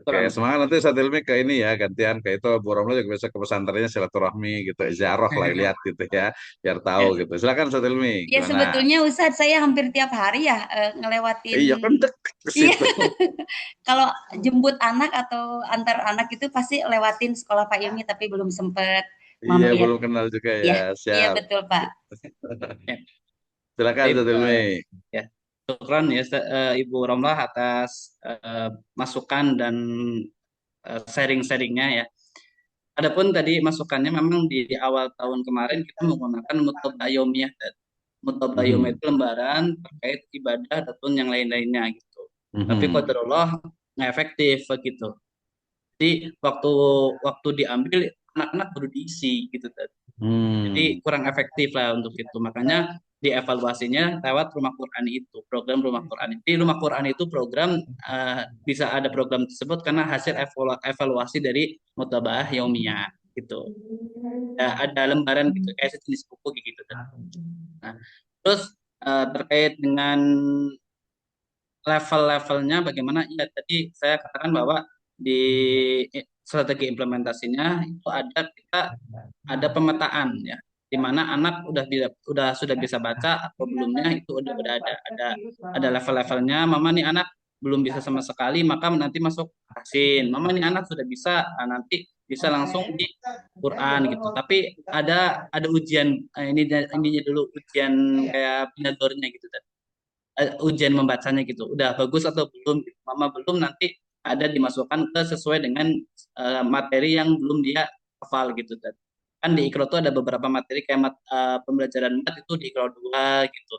Oke, semangat nanti saat ilmi ke ini ya, gantian ke itu Bu Romlo juga bisa ke pesantrennya silaturahmi gitu, ziarah lah lihat gitu ya, biar tahu gitu. Silakan saat ilmi, Ya gimana? sebetulnya Ustadz saya hampir tiap hari ya ngelewatin. Iya kan deket ke Iya. situ. Kalau jemput anak atau antar anak itu pasti lewatin sekolah Pak Ilmi tapi belum sempat Iya, mampir. belum kenal juga ya, Iya, iya siap. betul Pak. Silakan Baik, saat ilmi. ya, syukran ya Ibu Romlah atas masukan dan sharing-sharingnya ya. Adapun tadi masukannya memang di awal tahun kemarin kita menggunakan Muthabah Yaumiyah. Muthabah Yaumiyah itu lembaran terkait ibadah ataupun yang lain-lainnya gitu. Tapi qadarullah nggak efektif begitu. Jadi waktu diambil anak-anak baru diisi gitu. Jadi kurang efektif lah untuk itu. Makanya dievaluasinya lewat Rumah Quran itu, program Rumah Quran. Jadi Rumah Quran itu program bisa ada program tersebut karena hasil evaluasi dari Mutabaah Yaumiyah gitu. Ada lembaran gitu kayak sejenis buku gitu. Nah, terus terkait dengan level-levelnya bagaimana? Ya tadi saya katakan bahwa di strategi implementasinya itu ada pemetaan ya, di mana anak sudah bisa baca atau belumnya itu udah ada level-levelnya. Mama nih anak belum bisa sama sekali, maka nanti masuk Tahsin. Mama nih anak sudah bisa, nanti bisa langsung di Quran gitu. Tapi ada ujian ininya dulu, ujian kayak pinadornya gitu. Ujian membacanya gitu. Udah bagus atau belum? Mama belum, nanti ada dimasukkan ke sesuai dengan materi yang belum dia hafal gitu. Kan di Ikro itu ada beberapa materi kayak pembelajaran mat itu di Ikro 2 gitu.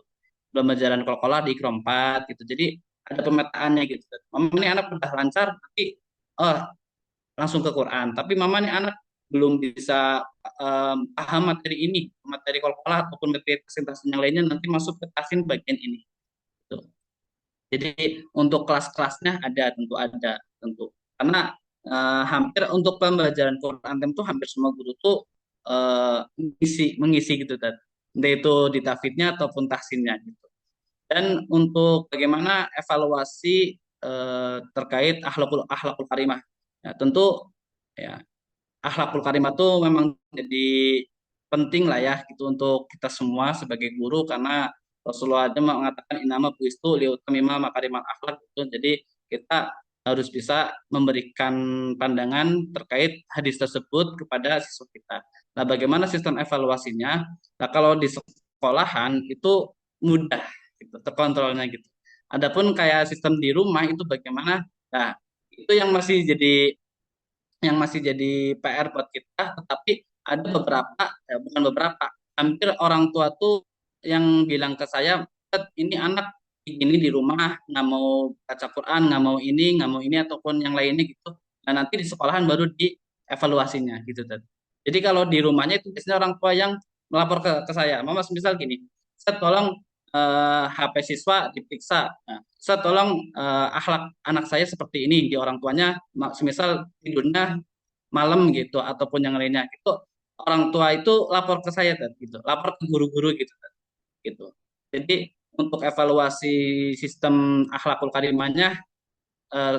Pembelajaran kol-kolah di Ikro 4 gitu. Jadi ada pemetaannya gitu. Mama ini anak udah lancar, tapi langsung ke Quran. Tapi mama ini anak belum bisa paham materi ini, materi kol-kolah ataupun materi presentasi yang lainnya, nanti masuk ke tahsin bagian ini. Jadi untuk kelas-kelasnya ada tentu karena hampir untuk pembelajaran Quran itu hampir semua guru tuh mengisi gitu kan, entah itu di tafidnya ataupun tahsinnya gitu. Dan untuk bagaimana evaluasi terkait akhlakul karimah. Ya, tentu ya akhlakul karimah itu memang jadi penting lah ya gitu untuk kita semua sebagai guru, karena Rasulullah ada mengatakan inama buistu liutamima makarimal akhlak gitu. Jadi kita harus bisa memberikan pandangan terkait hadis tersebut kepada siswa kita. Nah, bagaimana sistem evaluasinya? Nah, kalau di sekolahan itu mudah gitu, terkontrolnya gitu. Adapun kayak sistem di rumah itu bagaimana? Nah, itu yang masih jadi PR buat kita, tetapi ada beberapa, ya bukan beberapa, hampir orang tua tuh yang bilang ke saya, "Ted, ini anak ini di rumah nggak mau baca Quran, nggak mau ini ataupun yang lainnya gitu. Nah nanti di sekolahan baru dievaluasinya gitu Ted." Jadi kalau di rumahnya itu biasanya orang tua yang melapor ke saya, Mama misal gini, "Saya tolong HP siswa diperiksa. Nah, saya tolong akhlak anak saya seperti ini di orang tuanya, misal tidurnya malam gitu ataupun yang lainnya." Itu orang tua itu lapor ke saya Ted, gitu, lapor ke guru-guru gitu Ted, gitu. Jadi untuk evaluasi sistem akhlakul karimahnya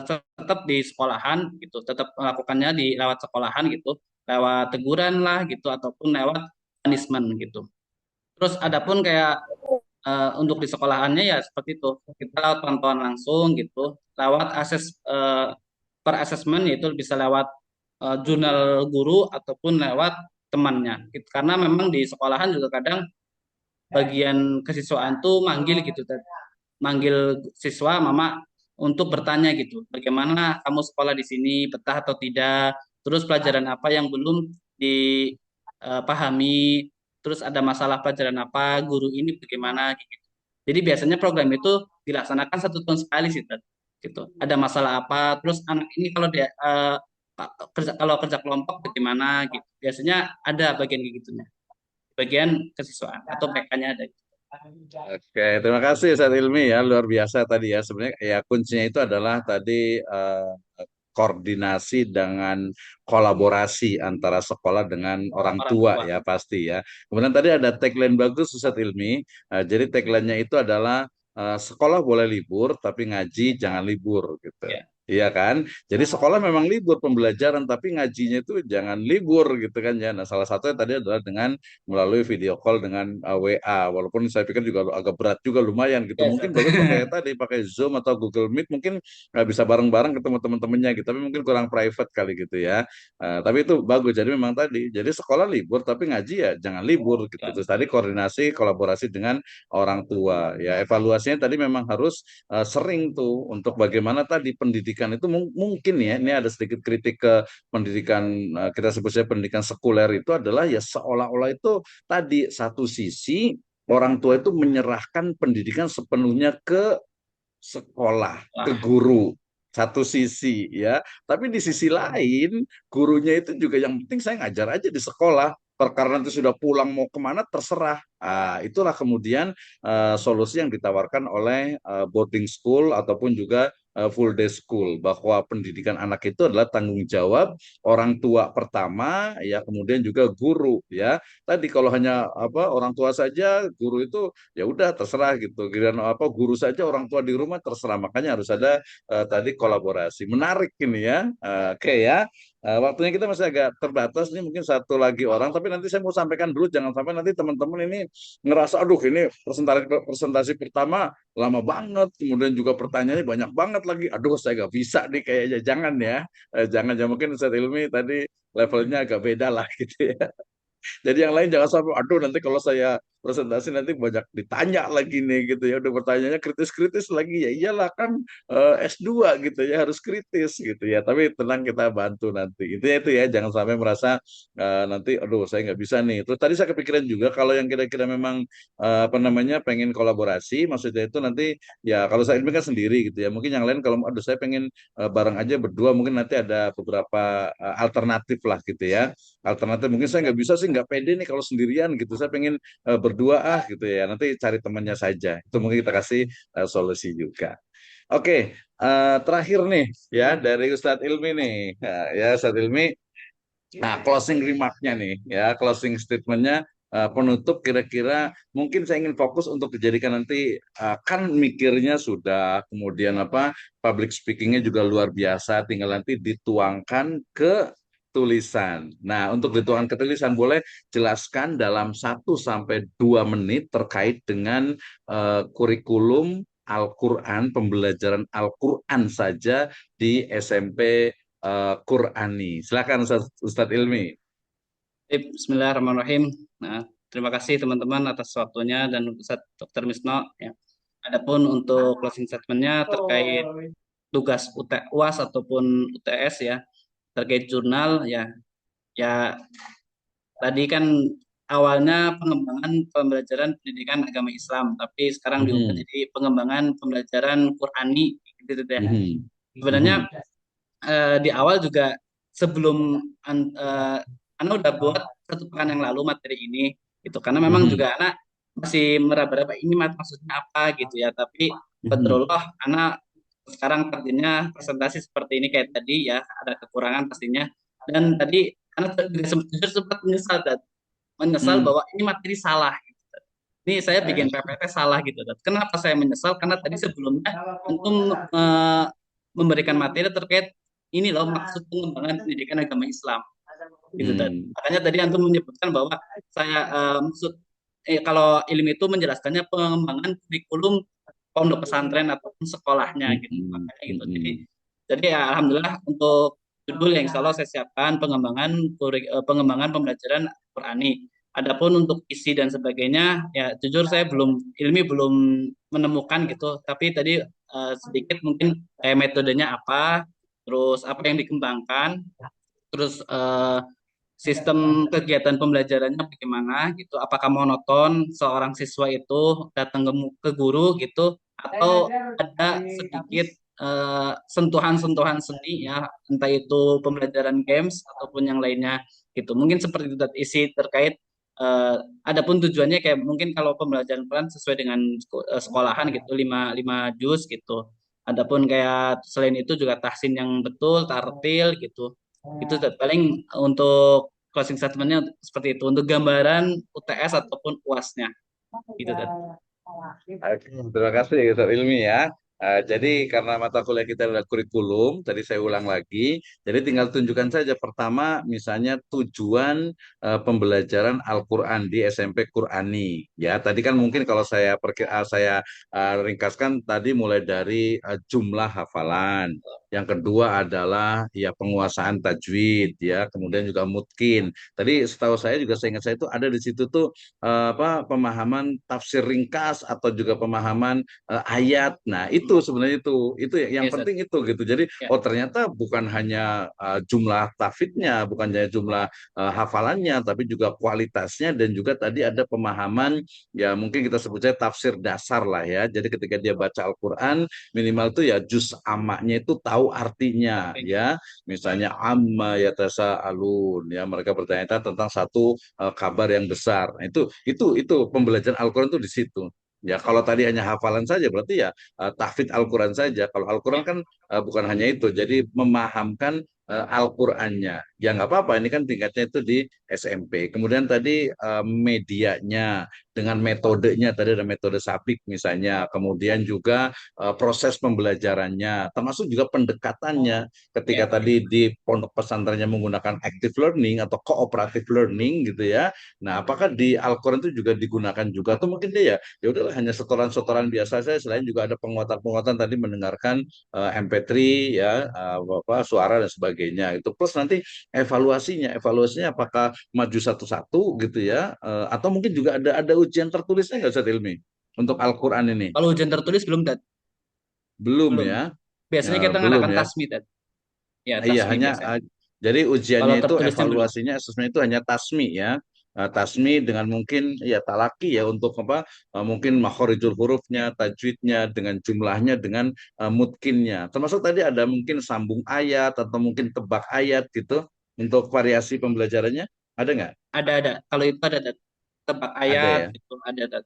tetap di sekolahan gitu, tetap melakukannya di lewat sekolahan gitu, lewat teguran lah gitu ataupun lewat punishment gitu. Terus adapun kayak untuk di sekolahannya ya seperti itu, kita lewat pantauan langsung gitu, lewat per assessment, yaitu bisa lewat jurnal guru ataupun lewat temannya gitu. Karena memang di sekolahan juga kadang bagian kesiswaan tuh manggil gitu manggil siswa mama untuk bertanya gitu, bagaimana kamu sekolah di sini, betah atau tidak, terus pelajaran apa yang belum dipahami, terus ada masalah pelajaran apa, guru ini bagaimana gitu. Jadi biasanya program itu dilaksanakan 1 tahun sekali sih Ted. Gitu. Ada masalah apa, terus anak ini kalau dia kalau kerja kelompok bagaimana gitu. Biasanya ada bagian kayak gitunya, bagian kesiswaan atau PK-nya ada. Oke, terima kasih Ustaz Ilmi ya, luar biasa tadi ya. Sebenarnya ya kuncinya itu adalah tadi koordinasi dengan kolaborasi antara sekolah dengan orang Orang tua tua. ya pasti ya. Kemudian tadi ada tagline bagus Ustaz Ilmi. Jadi tagline-nya itu adalah sekolah boleh libur tapi ngaji jangan libur gitu. Ya. Iya kan? Jadi sekolah memang libur pembelajaran, tapi ngajinya itu jangan libur gitu kan ya. Nah, salah satunya tadi adalah dengan melalui video call dengan WA. Walaupun saya pikir juga agak berat juga lumayan gitu. Yes. Mungkin bagus pakai tadi pakai Zoom atau Google Meet, mungkin nggak bisa bareng-bareng ketemu teman-temannya gitu. Tapi mungkin kurang private kali gitu ya. Tapi itu bagus. Jadi memang tadi, jadi sekolah libur tapi ngaji ya jangan libur gitu. Ya. Terus tadi koordinasi kolaborasi dengan orang tua. Ya evaluasinya tadi memang harus sering tuh untuk bagaimana tadi pendidikan itu mungkin ya, ini ada sedikit kritik ke pendidikan, kita sebut saja pendidikan sekuler, itu adalah ya seolah-olah itu tadi satu sisi orang tua itu menyerahkan pendidikan sepenuhnya ke sekolah, ke guru. Satu sisi ya, tapi di sisi lain gurunya itu juga yang penting saya ngajar aja di sekolah. Karena nanti sudah pulang mau kemana terserah. Itulah kemudian solusi yang ditawarkan oleh boarding school ataupun juga full day school, bahwa pendidikan anak itu adalah tanggung jawab orang tua pertama ya, kemudian juga guru ya. Tadi kalau hanya orang tua saja, guru itu ya udah terserah gitu. Giliran guru saja orang tua di rumah terserah. Makanya harus ada tadi kolaborasi. Menarik ini ya. Oke ya. Waktunya kita masih agak terbatas nih, mungkin satu lagi orang, tapi nanti saya mau sampaikan dulu, jangan sampai nanti teman-teman ini ngerasa aduh ini presentasi pertama lama banget, kemudian juga pertanyaannya banyak banget lagi, aduh saya nggak bisa nih kayaknya. Jangan ya, jangan ya, mungkin Ustaz Ilmi tadi levelnya agak beda lah gitu ya. Jadi yang lain jangan sampai, aduh nanti kalau saya presentasi nanti banyak ditanya lagi nih gitu ya. Udah pertanyaannya kritis-kritis lagi, ya iyalah kan S2 gitu ya, harus kritis gitu ya. Tapi tenang, kita bantu nanti. Itu ya, jangan sampai merasa nanti aduh saya nggak bisa nih. Terus tadi saya kepikiran juga kalau yang kira-kira memang apa namanya pengen kolaborasi, maksudnya itu nanti ya kalau saya ini kan sendiri gitu ya. Mungkin yang lain kalau aduh saya pengen bareng aja berdua, mungkin nanti ada beberapa alternatif lah gitu ya. Alternatif mungkin saya nggak bisa sih, nggak pede nih kalau sendirian gitu, saya pengen berdua gitu ya, nanti cari temannya saja, itu mungkin kita kasih solusi juga. Oke, terakhir nih ya dari Ustadz Ilmi nih. Nah, ya Ustadz Ilmi, nah closing remarknya nih ya, closing statementnya penutup kira-kira mungkin saya ingin fokus untuk dijadikan nanti kan mikirnya sudah, kemudian apa public speakingnya juga luar biasa, tinggal nanti dituangkan ke tulisan. Nah, untuk dituangkan ke tulisan boleh jelaskan dalam 1 sampai 2 menit terkait dengan kurikulum Al-Quran, pembelajaran Al-Quran saja di SMP Qurani. Silakan Ustadz Ilmi. Bismillahirrahmanirrahim. Nah, terima kasih teman-teman atas waktunya dan Ustadz Dr. Misno. Ya. Adapun untuk closing statement-nya terkait tugas UAS ataupun UTS ya, terkait jurnal ya, ya tadi kan awalnya pengembangan pembelajaran pendidikan agama Islam, tapi sekarang diubah Mhm. jadi pengembangan pembelajaran Qurani gitu ya. Mhm. Sebenarnya Mhm. di awal juga sebelum Ana udah buat 1 pekan yang lalu materi ini gitu karena memang Mhm. juga Ana masih meraba-raba ini maksudnya apa gitu ya, tapi Mhm. betul Ana sekarang targetnya presentasi seperti ini kayak tadi ya, ada kekurangan pastinya, dan tadi Ana juga sempat menyesal Mhm. bahwa ini materi salah gitu. Ini saya bikin PPT salah gitu. Dan kenapa saya menyesal? Karena tadi sebelumnya antum memberikan materi terkait ini loh maksud pengembangan pendidikan agama Islam gitu. Dan Mhm. makanya tadi antum menyebutkan bahwa saya maksud kalau ilmu itu menjelaskannya pengembangan kurikulum pondok pesantren ataupun sekolahnya gitu. Mhm. Makanya gitu. Mhm. Jadi ya alhamdulillah untuk judul yang insya Allah saya siapkan pengembangan pembelajaran Qurani. Adapun untuk isi dan sebagainya, ya jujur saya belum menemukan gitu. Tapi tadi sedikit mungkin kayak metodenya apa, terus apa yang dikembangkan, terus sistem kegiatan pembelajarannya bagaimana gitu. Apakah monoton seorang siswa itu datang ke guru gitu, atau ada sedikit sentuhan-sentuhan seni ya, entah itu pembelajaran games ataupun yang lainnya gitu. Mungkin seperti itu isi terkait adapun tujuannya kayak mungkin kalau pembelajaran peran sesuai dengan sekolahan gitu, lima juz gitu. Adapun kayak selain itu juga tahsin yang betul, tartil gitu. Itu paling untuk closing statementnya seperti itu. Untuk gambaran UTS ataupun UAS-nya gitu. Oke, terima kasih Ustaz Ilmi ya. Jadi karena mata kuliah kita adalah kurikulum, tadi saya ulang lagi. Jadi tinggal tunjukkan saja pertama, misalnya tujuan pembelajaran Al-Quran di SMP Qurani. Ya, tadi kan mungkin kalau saya ringkaskan tadi mulai dari jumlah hafalan. Yang kedua adalah ya penguasaan tajwid, ya, kemudian juga mutkin. Tadi setahu saya juga saya ingat saya itu ada di situ tuh pemahaman tafsir ringkas atau juga pemahaman ayat. Nah, itu sebenarnya itu yang Oke, Ustaz. penting itu gitu. Jadi Ya. oh ternyata bukan hanya jumlah tahfidznya, bukan hanya jumlah hafalannya, tapi juga kualitasnya dan juga tadi ada pemahaman ya mungkin kita sebutnya tafsir dasar lah ya. Jadi ketika dia baca Al-Qur'an minimal tuh ya juz amaknya itu tahu artinya ya. Misalnya amma yatasaalun ya mereka bertanya tentang satu kabar yang besar. Nah, itu pembelajaran Al-Quran itu di situ. Ya kalau tadi hanya hafalan saja berarti ya tahfidz Al-Quran saja. Kalau Al-Quran kan bukan hanya itu, jadi memahamkan Al-Qurannya. Ya nggak apa-apa, ini kan tingkatnya itu di SMP. Kemudian tadi medianya dengan metodenya, tadi ada metode sabik misalnya. Kemudian juga proses pembelajarannya, termasuk juga pendekatannya. Ketika Ya. tadi di pondok pesantrennya menggunakan active learning atau cooperative learning gitu ya. Nah, apakah di Al-Quran itu juga digunakan juga atau mungkin dia ya udahlah hanya setoran-setoran biasa saja selain juga ada penguatan-penguatan tadi mendengarkan MP3 ya suara dan sebagainya itu plus nanti evaluasinya apakah maju satu-satu gitu ya atau mungkin juga ada ujian tertulisnya nggak Ustaz Ilmi untuk Al-Quran ini Kalau ujian tertulis belum, Dad. belum Belum. ya. Biasanya kita Belum mengadakan ya. tasmi, Dad. Ya, Iya, tasmi hanya biasanya. jadi ujiannya Kalau itu tertulisnya belum. evaluasinya asesmen itu hanya tasmi ya. Tasmi dengan mungkin ya talaki ya untuk apa mungkin makhorijul hurufnya, tajwidnya dengan jumlahnya dengan mutkinnya. Termasuk tadi ada mungkin sambung ayat atau mungkin tebak ayat gitu untuk variasi pembelajarannya. Ada nggak? Ada. Kalau itu ada, Dad. Tebak Ada ayat ya. itu ada, Dad.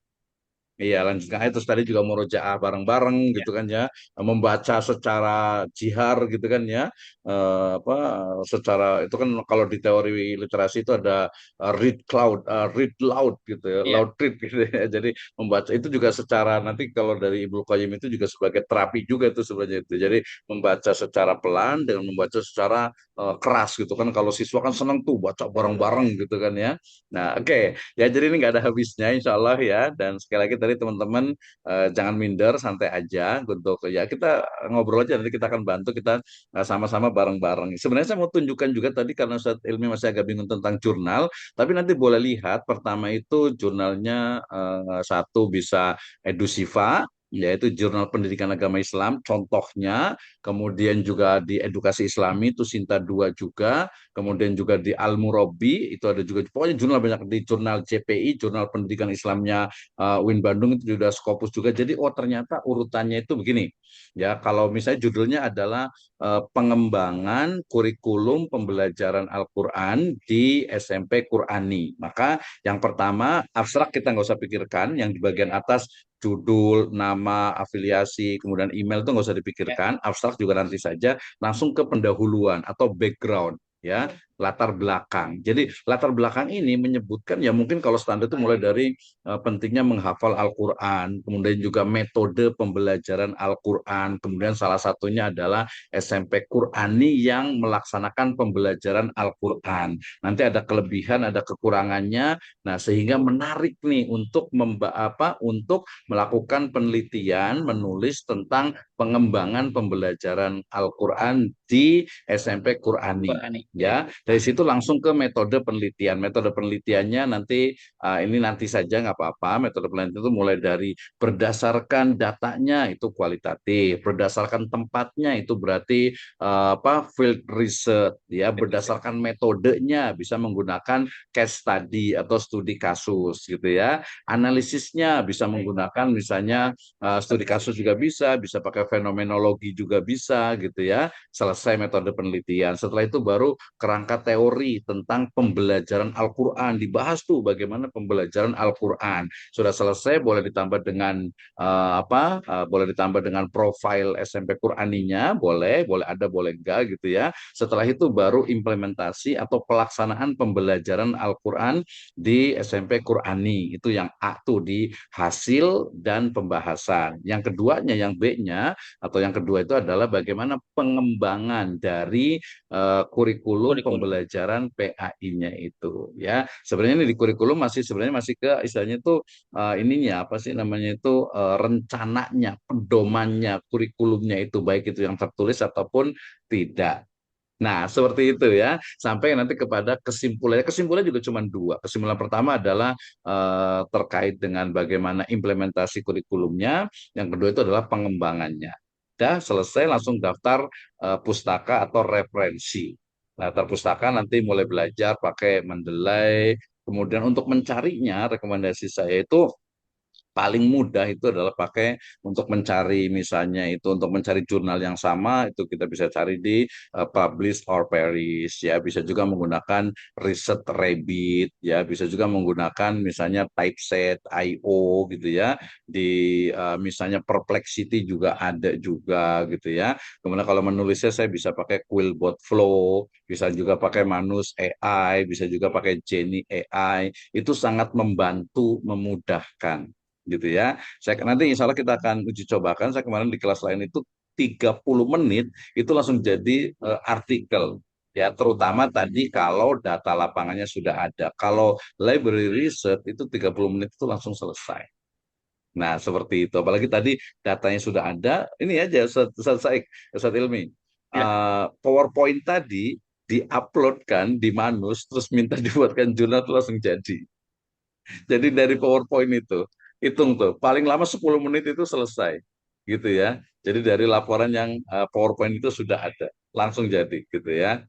Iya, lanjutkan. Terus tadi juga murojaah bareng-bareng Ya. gitu kan ya, membaca secara jihar gitu kan ya, apa secara itu kan kalau di teori literasi itu ada read loud gitu ya, Iya. loud read gitu ya. Jadi membaca itu juga secara nanti kalau dari Ibnu Qayyim itu juga sebagai terapi juga itu sebenarnya itu. Jadi membaca secara pelan dengan membaca secara keras gitu kan. Kalau siswa kan senang tuh baca bareng-bareng gitu kan ya. Nah, oke. Ya, jadi ini nggak ada habisnya, insya Allah ya. Dan sekali lagi tadi teman-teman jangan minder, santai aja untuk ya kita ngobrol aja. Nanti kita akan bantu kita sama-sama bareng-bareng. Sebenarnya saya mau tunjukkan juga tadi karena Ustadz Ilmi masih agak bingung tentang jurnal, tapi nanti boleh lihat. Pertama itu jurnalnya satu bisa Edusiva, yaitu Jurnal Pendidikan Agama Islam, contohnya. Kemudian juga di Edukasi Islami itu Sinta 2 juga. Kemudian juga di Al Murabi itu ada juga, pokoknya jurnal banyak, di jurnal JPI, Jurnal Pendidikan Islamnya UIN Bandung itu juga Scopus juga. Jadi oh ternyata urutannya itu begini ya, kalau misalnya judulnya adalah pengembangan kurikulum pembelajaran Al-Quran di SMP Qurani, maka yang pertama abstrak kita nggak usah pikirkan, yang di bagian atas judul, nama, afiliasi, kemudian email itu nggak usah Ya. dipikirkan, abstrak juga nanti saja, langsung ke pendahuluan atau background ya, latar belakang. Jadi latar belakang ini menyebutkan ya mungkin kalau standar itu mulai dari pentingnya menghafal Al-Quran, kemudian juga metode pembelajaran Al-Quran, kemudian salah satunya adalah SMP Qurani yang melaksanakan pembelajaran Al-Quran. Nanti ada kelebihan, ada kekurangannya, nah sehingga menarik nih untuk untuk melakukan penelitian, menulis tentang pengembangan pembelajaran Al-Quran di SMP Qurani. Qurani. Ya, dari situ langsung ke metode penelitian. Metode penelitiannya nanti ini nanti saja nggak apa-apa. Metode penelitian itu mulai dari berdasarkan datanya itu kualitatif, berdasarkan tempatnya itu berarti field research ya, berdasarkan metodenya bisa menggunakan case study atau studi kasus gitu ya. Analisisnya bisa menggunakan misalnya studi kasus juga bisa pakai fenomenologi juga bisa gitu ya. Selesai metode penelitian. Setelah itu baru kerangka teori tentang pembelajaran Al-Quran. Dibahas tuh bagaimana pembelajaran Al-Quran. Sudah selesai, boleh ditambah dengan boleh ditambah dengan profil SMP Quraninya, boleh ada, boleh enggak gitu ya. Setelah itu baru implementasi atau pelaksanaan pembelajaran Al-Quran di SMP Qurani. Itu yang A tuh di hasil dan pembahasan. Yang keduanya, yang B-nya atau yang kedua itu adalah bagaimana pengembangan dari kurikulum Kurikulum. pembelajaran PAI-nya itu ya. Sebenarnya ini di kurikulum sebenarnya masih ke istilahnya itu ininya apa sih namanya itu rencananya, pedomannya, kurikulumnya itu baik itu yang tertulis ataupun tidak. Nah, seperti itu ya. Sampai nanti kepada kesimpulannya. Kesimpulannya juga cuma dua. Kesimpulan pertama adalah terkait dengan bagaimana implementasi kurikulumnya. Yang kedua itu adalah pengembangannya. Sudah selesai, langsung daftar pustaka atau referensi. Nah, daftar pustaka nanti mulai belajar pakai Mendeley. Kemudian untuk mencarinya, rekomendasi saya itu paling mudah itu adalah pakai untuk mencari, misalnya itu untuk mencari jurnal yang sama itu kita bisa cari di Publish or Perish ya, bisa juga menggunakan Research Rabbit ya, bisa juga menggunakan misalnya Typeset IO gitu ya, di misalnya Perplexity juga ada juga gitu ya. Kemudian kalau menulisnya saya bisa pakai Quillbot Flow, bisa juga pakai Manus AI, bisa juga pakai Jenny AI, itu sangat membantu, memudahkan gitu ya. Saya nanti insya Allah kita akan uji cobakan. Saya kemarin di kelas lain itu 30 menit itu langsung jadi artikel. Ya, terutama tadi kalau data lapangannya sudah ada. Kalau library research itu 30 menit itu langsung selesai. Nah, seperti itu. Apalagi tadi datanya sudah ada. Ini aja Ustaz Ilmi. Ya. PowerPoint tadi diuploadkan di Manus, terus minta dibuatkan jurnal itu langsung jadi. Jadi dari PowerPoint itu, hitung tuh, paling lama 10 menit itu selesai. Gitu ya. Jadi dari laporan yang PowerPoint itu sudah ada. Langsung jadi gitu ya.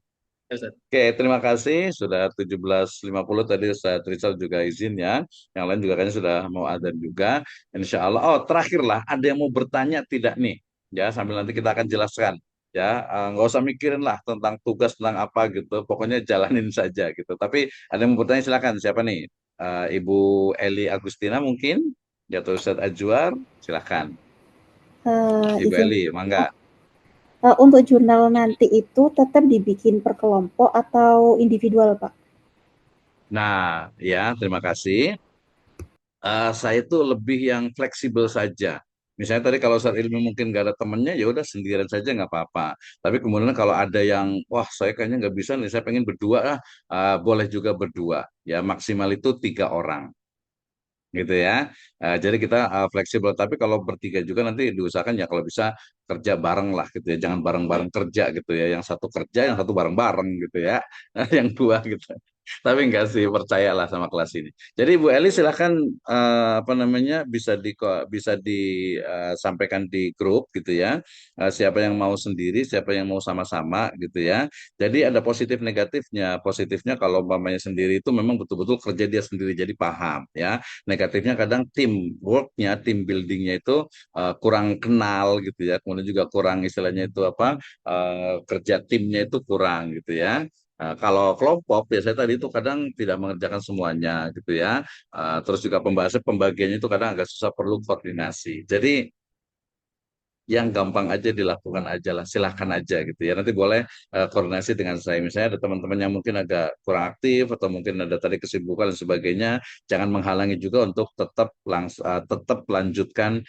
Ya, Ustaz. Oke, terima kasih. Sudah 17.50 tadi saya Rizal juga izin ya. Yang lain juga kayaknya sudah mau adzan juga. Insya Allah. Oh, terakhir lah. Ada yang mau bertanya tidak nih? Ya, sambil nanti kita akan jelaskan. Ya, nggak usah mikirin lah tentang tugas, tentang apa gitu. Pokoknya jalanin saja gitu. Tapi ada yang mau bertanya silakan. Siapa nih? Ibu Eli Agustina mungkin? Ya, terus Ustadz Ajwar, silahkan. Ibu Izin Eli, mangga. untuk jurnal nanti itu tetap dibikin per kelompok atau individual, Pak? Nah, ya, terima kasih. Saya tuh lebih yang fleksibel saja. Misalnya tadi kalau saat ilmu mungkin nggak ada temennya, ya udah sendirian saja nggak apa-apa. Tapi kemudian kalau ada yang, wah saya kayaknya nggak bisa nih, saya pengen berdua, boleh juga berdua. Ya maksimal itu 3 orang gitu ya. Jadi kita fleksibel. Tapi kalau bertiga juga nanti diusahakan ya kalau bisa kerja bareng lah gitu ya. Jangan bareng-bareng kerja gitu ya. Yang satu kerja, yang satu bareng-bareng gitu ya. Yang dua gitu. Tapi enggak sih, percayalah sama kelas ini. Jadi Bu Eli silahkan apa namanya bisa disampaikan di grup gitu ya. Siapa yang mau sendiri, siapa yang mau sama-sama gitu ya. Jadi ada positif negatifnya. Positifnya kalau umpamanya sendiri itu memang betul-betul kerja dia sendiri jadi paham ya. Negatifnya kadang tim worknya, tim buildingnya itu kurang kenal gitu ya. Kemudian juga kurang istilahnya itu apa kerja timnya itu kurang gitu ya. Kalau kelompok biasanya tadi itu kadang tidak mengerjakan semuanya gitu ya. Terus juga pembagiannya itu kadang agak susah perlu koordinasi. Jadi yang gampang aja dilakukan aja lah, silahkan aja gitu ya. Nanti boleh koordinasi dengan saya. Misalnya ada teman-teman yang mungkin agak kurang aktif atau mungkin ada tadi kesibukan dan sebagainya, jangan menghalangi juga untuk tetap lanjutkan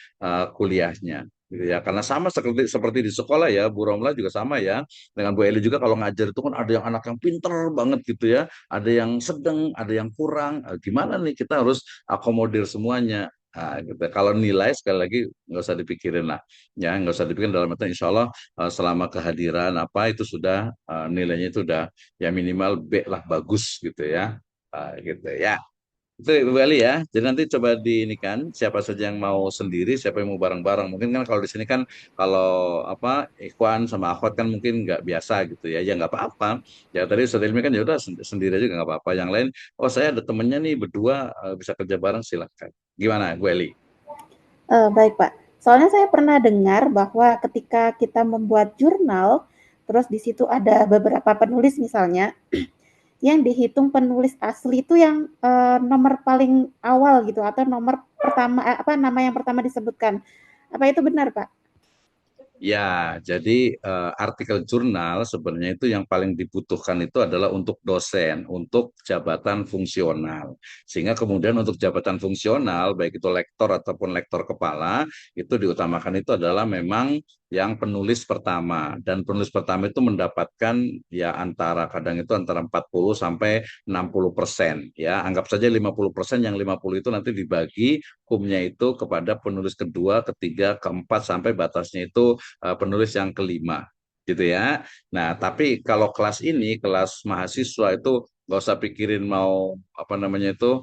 kuliahnya. Gitu ya, karena sama seperti di sekolah ya, Bu Romla juga sama ya, dengan Bu Eli juga kalau ngajar itu kan ada yang anak yang pinter banget gitu ya, ada yang sedang, ada yang kurang. Gimana nih kita harus akomodir semuanya. Gitu. Kalau nilai sekali lagi nggak usah dipikirin lah, ya nggak usah dipikirin dalam arti insya Allah selama kehadiran apa itu sudah nilainya itu udah ya minimal B lah bagus gitu ya. Gitu ya. Itu Ibu Ali ya. Jadi nanti coba diinikan siapa saja yang mau sendiri, siapa yang mau bareng-bareng. Mungkin kan kalau di sini kan kalau apa Ikhwan sama Akhwat kan mungkin nggak biasa gitu ya. Ya nggak apa-apa. Ya tadi Ustaz Ilmi kan ya udah sendiri aja nggak apa-apa. Yang lain, oh saya ada temennya nih berdua bisa kerja bareng silakan. Gimana, Bu Eli? Baik, Pak. Soalnya saya pernah dengar bahwa ketika kita membuat jurnal, terus di situ ada beberapa penulis misalnya, yang dihitung penulis asli itu yang nomor paling awal gitu atau nomor pertama apa nama yang pertama disebutkan. Apa itu benar, Pak? Ya, jadi artikel jurnal sebenarnya itu yang paling dibutuhkan itu adalah untuk dosen, untuk jabatan fungsional. Sehingga kemudian untuk jabatan fungsional, baik itu lektor ataupun lektor kepala, itu diutamakan itu adalah memang yang penulis pertama. Dan penulis pertama itu mendapatkan ya kadang itu antara 40 sampai 60%. Ya, anggap saja 50%, yang 50 itu nanti dibagi hukumnya itu kepada penulis kedua, ketiga, keempat, sampai batasnya itu penulis yang kelima gitu ya. Nah, tapi kalau kelas ini, kelas mahasiswa itu nggak usah pikirin mau apa namanya itu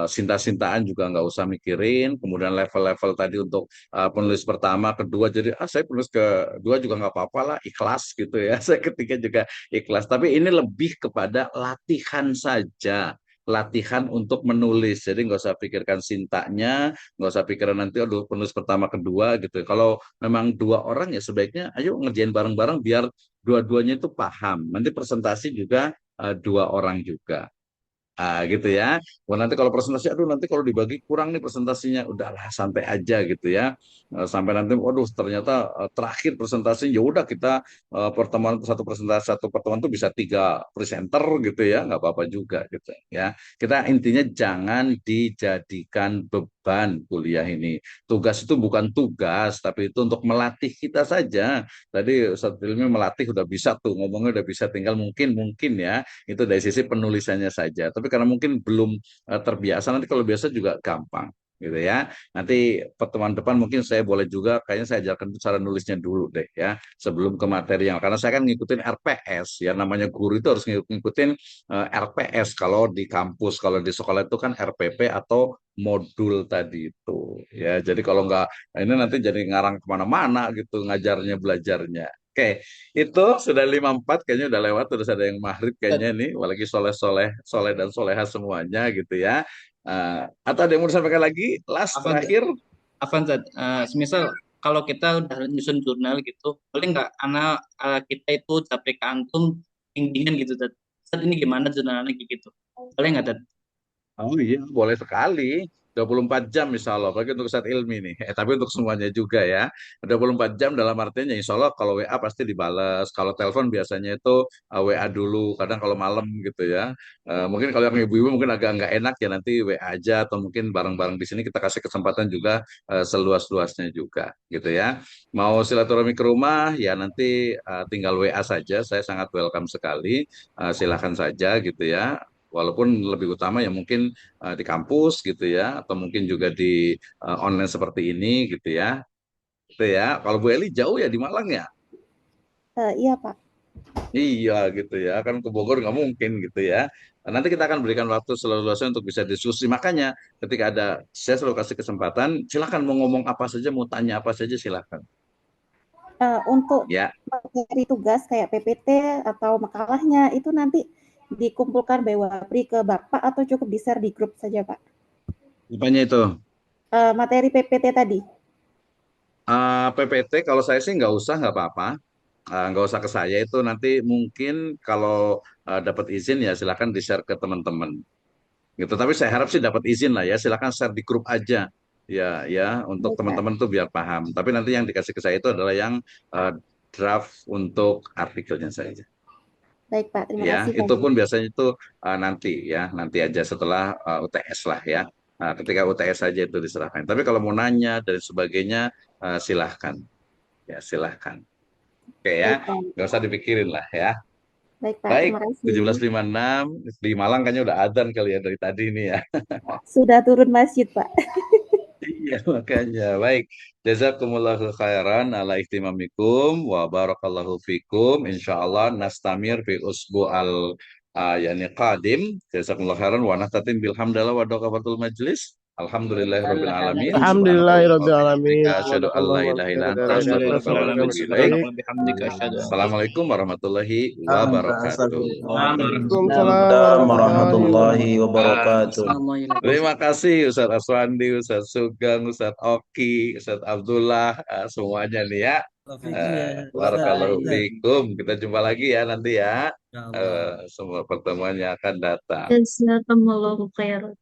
sinta-sintaan juga nggak usah mikirin. Kemudian level-level tadi untuk penulis pertama, kedua, jadi saya penulis kedua juga nggak apa-apa lah, ikhlas gitu ya. Saya ketiga juga ikhlas. Tapi ini lebih kepada latihan saja, latihan untuk menulis. Jadi nggak usah pikirkan sintanya, nggak usah pikiran nanti aduh penulis pertama kedua gitu. Kalau memang 2 orang ya sebaiknya ayo ngerjain bareng-bareng biar dua-duanya itu paham. Nanti presentasi juga 2 orang juga. Gitu ya. Wah, nanti kalau presentasi, aduh nanti kalau dibagi kurang nih presentasinya, udahlah santai aja gitu ya. Sampai nanti, waduh ternyata terakhir presentasi, ya udah kita pertemuan satu pertemuan tuh bisa 3 presenter gitu ya, nggak apa-apa juga gitu ya. Kita intinya jangan dijadikan beban kuliah ini. Tugas itu bukan tugas, tapi itu untuk melatih kita saja. Tadi Ustadz Ilmi melatih udah bisa tuh ngomongnya udah bisa, tinggal mungkin ya itu dari sisi penulisannya saja. Tapi karena mungkin belum terbiasa, nanti kalau biasa juga gampang gitu ya. Nanti pertemuan depan mungkin saya boleh juga, kayaknya saya ajarkan cara nulisnya dulu deh ya, sebelum ke materi yang, karena saya kan ngikutin RPS ya, namanya guru itu harus ngikutin RPS kalau di kampus, kalau di sekolah itu kan RPP atau modul tadi itu ya. Jadi kalau nggak ini nanti jadi ngarang kemana-mana gitu ngajarnya belajarnya. Oke, itu sudah 54 kayaknya udah lewat, terus ada yang maghrib kayaknya nih, apalagi soleh-soleh, soleh dan soleha semuanya gitu ya. Atau ada yang mau disampaikan lagi, last Afan, terakhir? Zat, semisal kalau kita udah nyusun jurnal gitu, boleh nggak anak kita itu capek ke antum bimbingan gitu, Zat ini gimana jurnalnya gitu, boleh nggak, Zat? Oh iya, boleh sekali. 24 jam insya Allah, apalagi untuk Ustadz Ilmi nih. Tapi untuk semuanya juga ya. 24 jam dalam artinya insya Allah kalau WA pasti dibales. Kalau telepon biasanya itu WA dulu, kadang kalau malam gitu ya. Mungkin kalau yang ibu-ibu mungkin agak nggak enak ya nanti WA aja atau mungkin bareng-bareng di sini kita kasih kesempatan juga seluas-luasnya juga gitu ya. Mau silaturahmi ke rumah ya nanti tinggal WA saja, saya sangat welcome sekali. Silahkan saja gitu ya. Walaupun lebih utama ya mungkin di kampus gitu ya, atau mungkin juga di online seperti ini gitu ya. Gitu ya. Kalau Bu Eli jauh ya di Malang ya. Iya, Pak. Iya gitu ya, kan ke Bogor nggak mungkin gitu ya. Nah, nanti kita akan berikan waktu seluas-luasnya untuk bisa diskusi. Makanya ketika ada, saya selalu kasih kesempatan, silakan mau ngomong apa saja, mau tanya apa saja silakan. Untuk Ya, materi tugas kayak PPT atau makalahnya itu nanti dikumpulkan BWAPRI ke Bapak atau cukup di-share di grup saja, Pak? apanya itu? Materi PPT tadi. PPT kalau saya sih nggak usah, nggak apa-apa. Nggak usah ke saya itu nanti mungkin kalau dapat izin ya silakan di-share ke teman-teman. Gitu. Tapi saya harap sih dapat izin lah ya. Silakan share di grup aja. Ya, ya, untuk Baik, Pak. teman-teman tuh biar paham. Tapi nanti yang dikasih ke saya itu adalah yang eh, draft untuk artikelnya saja. Baik, Pak. Terima Ya, kasih itu banyak. pun biasanya itu nanti ya, nanti aja setelah UTS lah ya. Nah, ketika UTS saja itu diserahkan. Tapi kalau mau nanya dan sebagainya, silahkan. Ya, silahkan. Oke ya, Baik, Pak. nggak usah dipikirin lah ya. Baik, Pak. Baik, Terima kasih. 17.56 di Malang kayaknya udah adzan kali ya dari tadi ini ya. Sudah turun masjid, Pak. Iya, makanya. Baik. Jazakumullahu khairan ala ihtimamikum wa barakallahu fikum. Insyaallah nastamir fi usbu al yani qadim. Jazakumullahu khairan wa nahtatim bilhamdalillah wa dokafatul majlis. Alhamdulillahirabbil alamin. Alhamdulillahirabbil Subhanakallahumma alamin. bihamdika asyhadu an la ilaha illa anta astaghfiruka wa atubu ilaik. Assalamualaikum warahmatullahi wabarakatuh. Waalaikumsalam warahmatullahi warahmatullahi wabarakatuh. Terima kasih Ustadz Aswandi, Ustadz Sugeng, Ustadz Oki, Ustadz Abdullah, semuanya nih ya. Barakallahu fikum. Kita jumpa lagi ya nanti ya. Semua pertemuan yang akan datang. Jazakumullahu khairan.